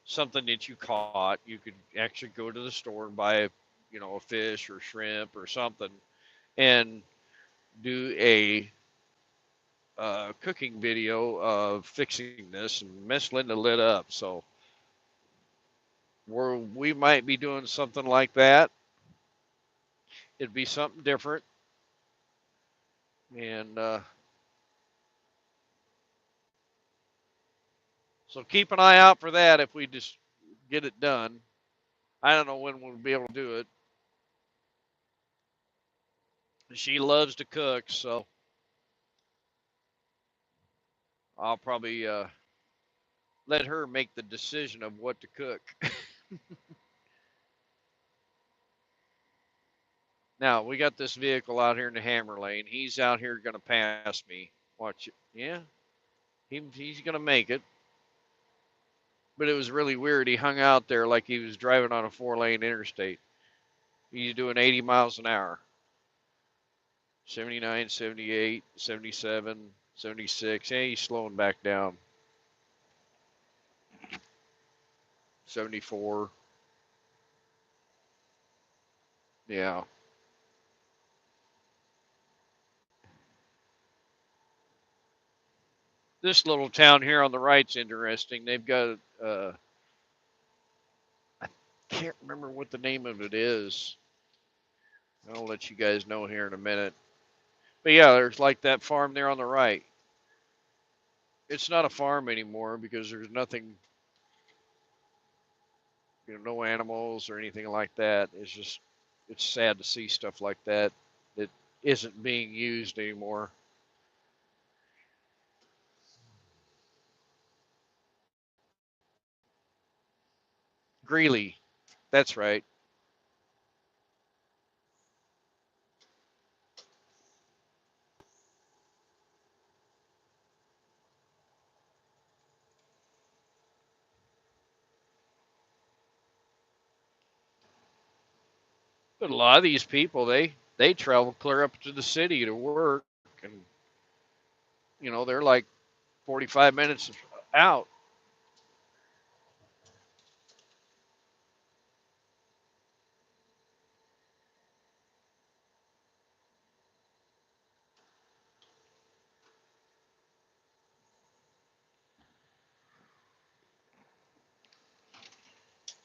something that you caught. You could actually go to the store and buy, a fish or shrimp or something, and do a cooking video of fixing this and Miss Linda lit up. So we might be doing something like that. It'd be something different, and so keep an eye out for that if we just get it done. I don't know when we'll be able to do it. She loves to cook, so I'll probably let her make the decision of what to cook. Now we got this vehicle out here in the Hammer Lane. He's out here going to pass me. Watch it. Yeah, he's going to make it. But it was really weird. He hung out there like he was driving on a 4-lane interstate. He's doing 80 miles an hour. 79, 78, 77, 76. Yeah, he's slowing back down. 74. Yeah. This little town here on the right's interesting. They've got, I can't remember what the name of it is. I'll let you guys know here in a minute. But yeah, there's like that farm there on the right. It's not a farm anymore because there's nothing, no animals or anything like that. It's sad to see stuff like that that isn't being used anymore. Greeley. That's right. But a lot of these people, they travel clear up to the city to work, and they're like 45 minutes out.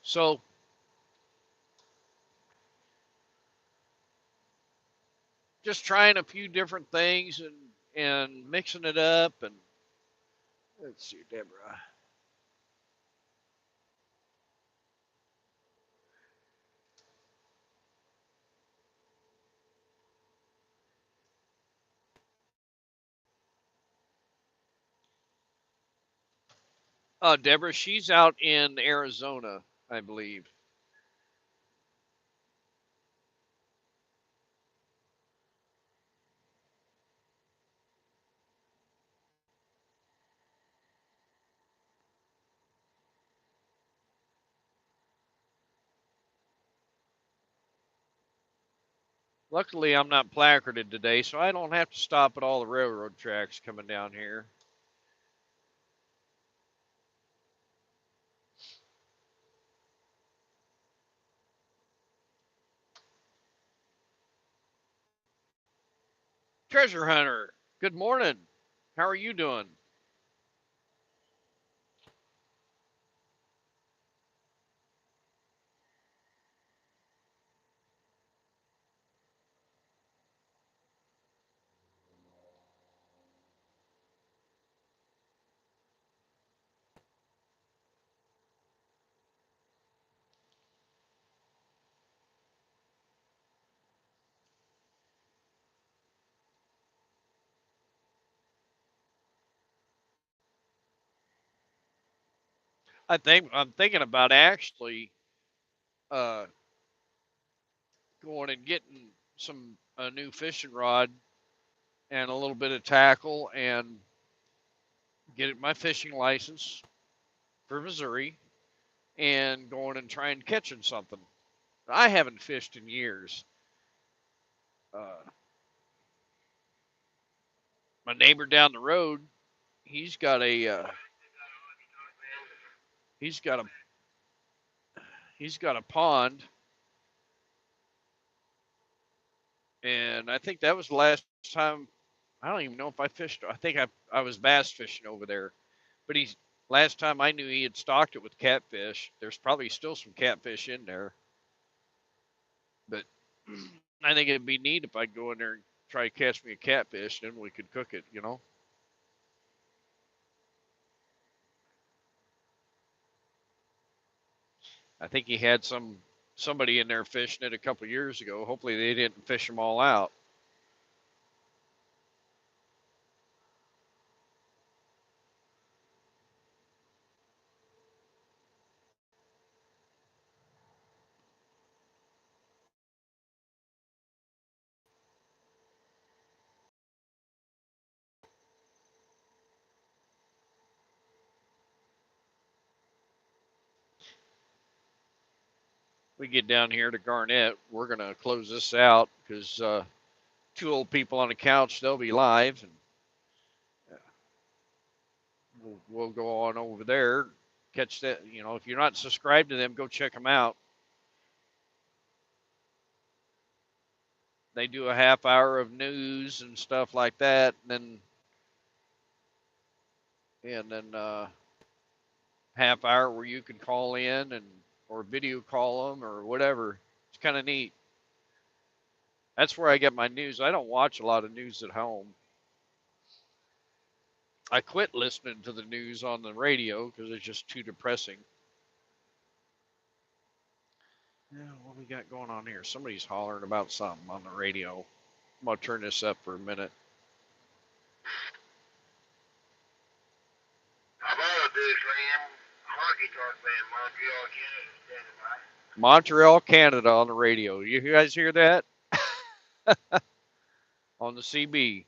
So just trying a few different things and mixing it up. And let's see, Deborah. Deborah, she's out in Arizona, I believe. Luckily, I'm not placarded today, so I don't have to stop at all the railroad tracks coming down here. Treasure Hunter, good morning. How are you doing? I'm thinking about actually uh, going and getting some a new fishing rod and a little bit of tackle and get my fishing license for Missouri and going and trying catching something. I haven't fished in years. Uh, my neighbor down the road, he's got a he's got a he's got a pond, and I think that was the last time. I don't even know if I fished. I think I was bass fishing over there, but he's last time I knew he had stocked it with catfish. There's probably still some catfish in there, but I think it'd be neat if I go in there and try to catch me a catfish, then we could cook it. I think he had somebody in there fishing it a couple years ago. Hopefully they didn't fish them all out. We get down here to Garnett, we're gonna close this out because two old people on the couch, they'll be live, and we'll go on over there, catch that. If you're not subscribed to them, go check them out. They do a half hour of news and stuff like that, and then half hour where you can call in and or video call them or whatever. It's kind of neat. That's where I get my news. I don't watch a lot of news at home. I quit listening to the news on the radio because it's just too depressing. Yeah, what we got going on here? Somebody's hollering about something on the radio. I'm gonna turn this up for a minute. Hello, this Liam, hockey talk man, Montreal, Canada. Montreal, Canada on the radio. You guys hear that? On the CB.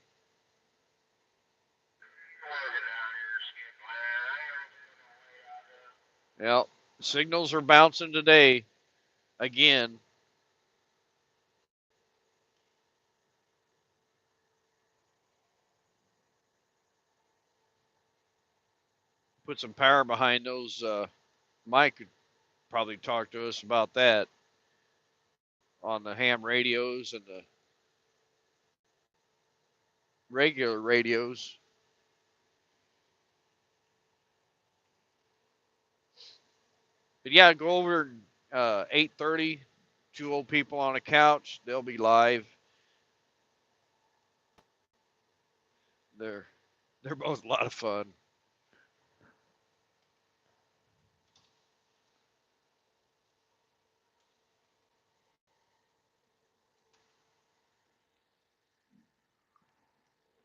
Yep. Signals are bouncing today again. Put some power behind those. Mike could probably talk to us about that on the ham radios and the regular radios. But yeah, go over 8:30. Two old people on a couch. They'll be live. They're they're both a lot of fun.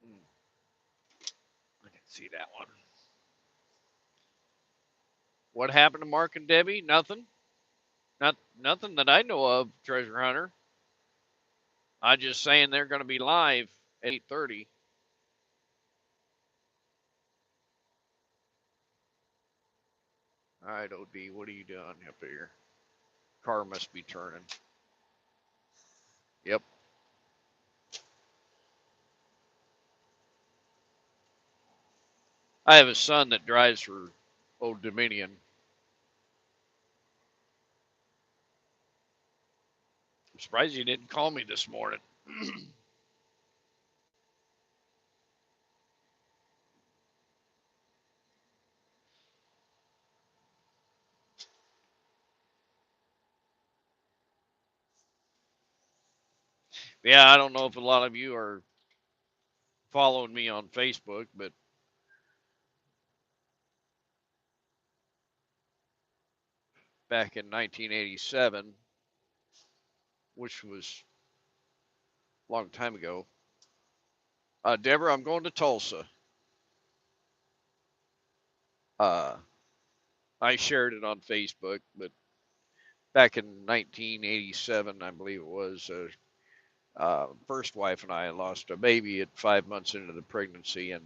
Hmm, I can see that one. What happened to Mark and Debbie? Nothing. Nothing that I know of, Treasure Hunter. I'm just saying they're going to be live at 8:30. All right, OD, what are you doing up here? Car must be turning. Yep. I have a son that drives for Old Dominion. I'm surprised he didn't call me this morning. Yeah, I don't know if a lot of you are following me on Facebook, but back in 1987, which was a long time ago, Deborah, I'm going to Tulsa. Uh, I shared it on Facebook, but back in 1987, I believe it was, first wife and I lost a baby at 5 months into the pregnancy, and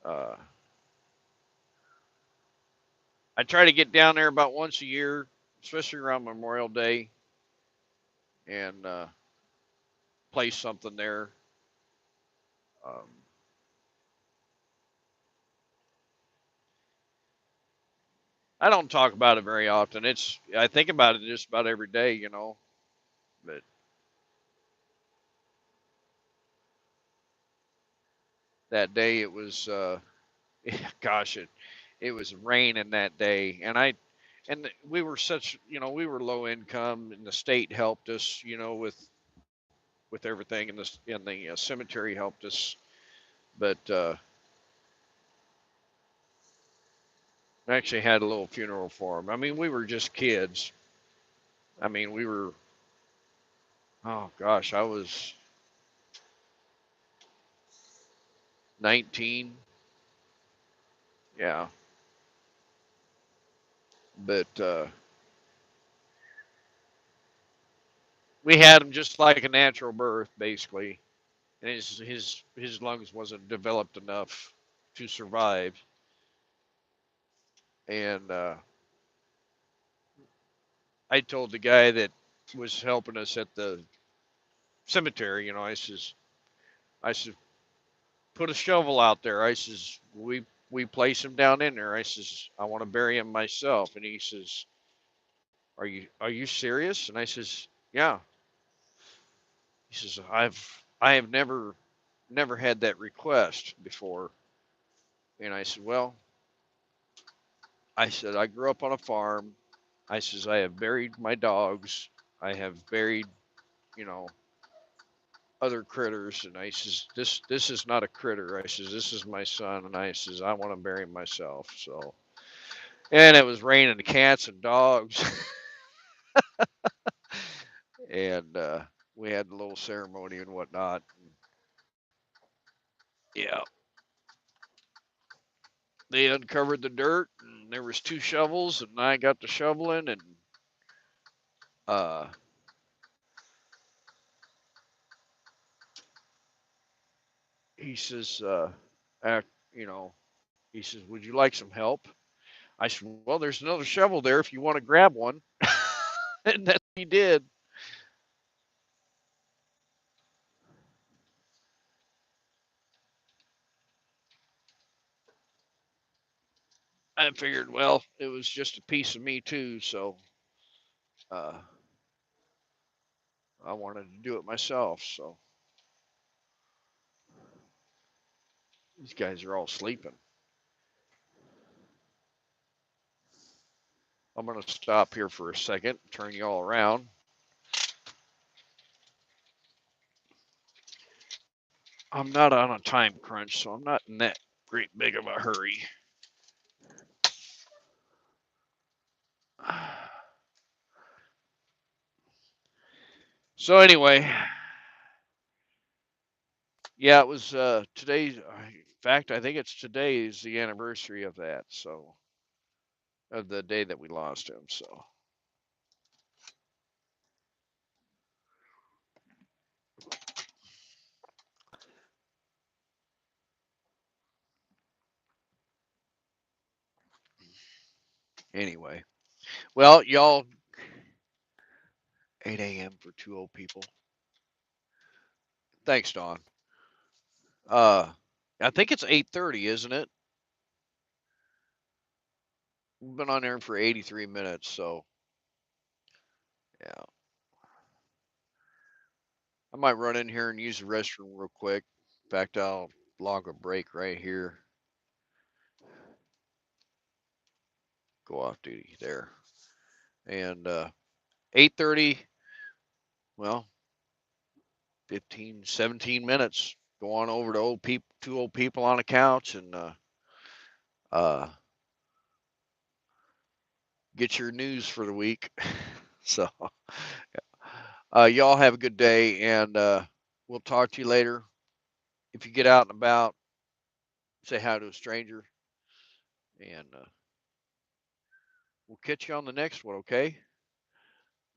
uh, I try to get down there about once a year, especially around Memorial Day, and play something there. Um, I don't talk about it very often. I think about it just about every day, you know. But that day it was, gosh, it was raining that day, and we were such, we were low income, and the state helped us, with everything, and the cemetery helped us, but I actually had a little funeral for him. I mean, we were just kids. I mean, we were, oh gosh, I was 19. Yeah, but we had him just like a natural birth, basically, and his lungs wasn't developed enough to survive, and I told the guy that was helping us at the cemetery, I says, put a shovel out there. I says, we place him down in there. I says, I want to bury him myself, and he says, are you serious? And I says, yeah. He says, I have never had that request before. And I said, well, I said, I grew up on a farm. I says, I have buried my dogs. I have buried, you know, other critters. And I says, this is not a critter. I says, this is my son. And I says, I want to bury him myself. So, and it was raining cats and dogs. And we had a little ceremony and whatnot. Yeah. They uncovered the dirt, and there was two shovels, and I got the shoveling, and uh, he says, you know, he says, would you like some help? I said, well, there's another shovel there if you want to grab one. And that he did. I figured, well, it was just a piece of me too, so uh, I wanted to do it myself. So these guys are all sleeping. I'm going to stop here for a second, turn you all around. I'm not on a time crunch, so I'm not in that great big of a hurry. So anyway, yeah, it was today's. In fact, I think it's today is the anniversary of that. So of the day that we lost him. So anyway, well, y'all, 8 a.m. for two old people. Thanks, Don. Uh, I think it's 8:30, isn't it? We've been on there for 83 minutes, so yeah. I might run in here and use the restroom real quick. In fact, I'll log a break right here. Go off duty there. And 8:30, well, 15, 17 minutes. Go on over to two old people on a couch and uh, get your news for the week. So, y'all have a good day, and we'll talk to you later. If you get out and about, say hi to a stranger, and we'll catch you on the next one, okay?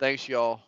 Thanks, y'all.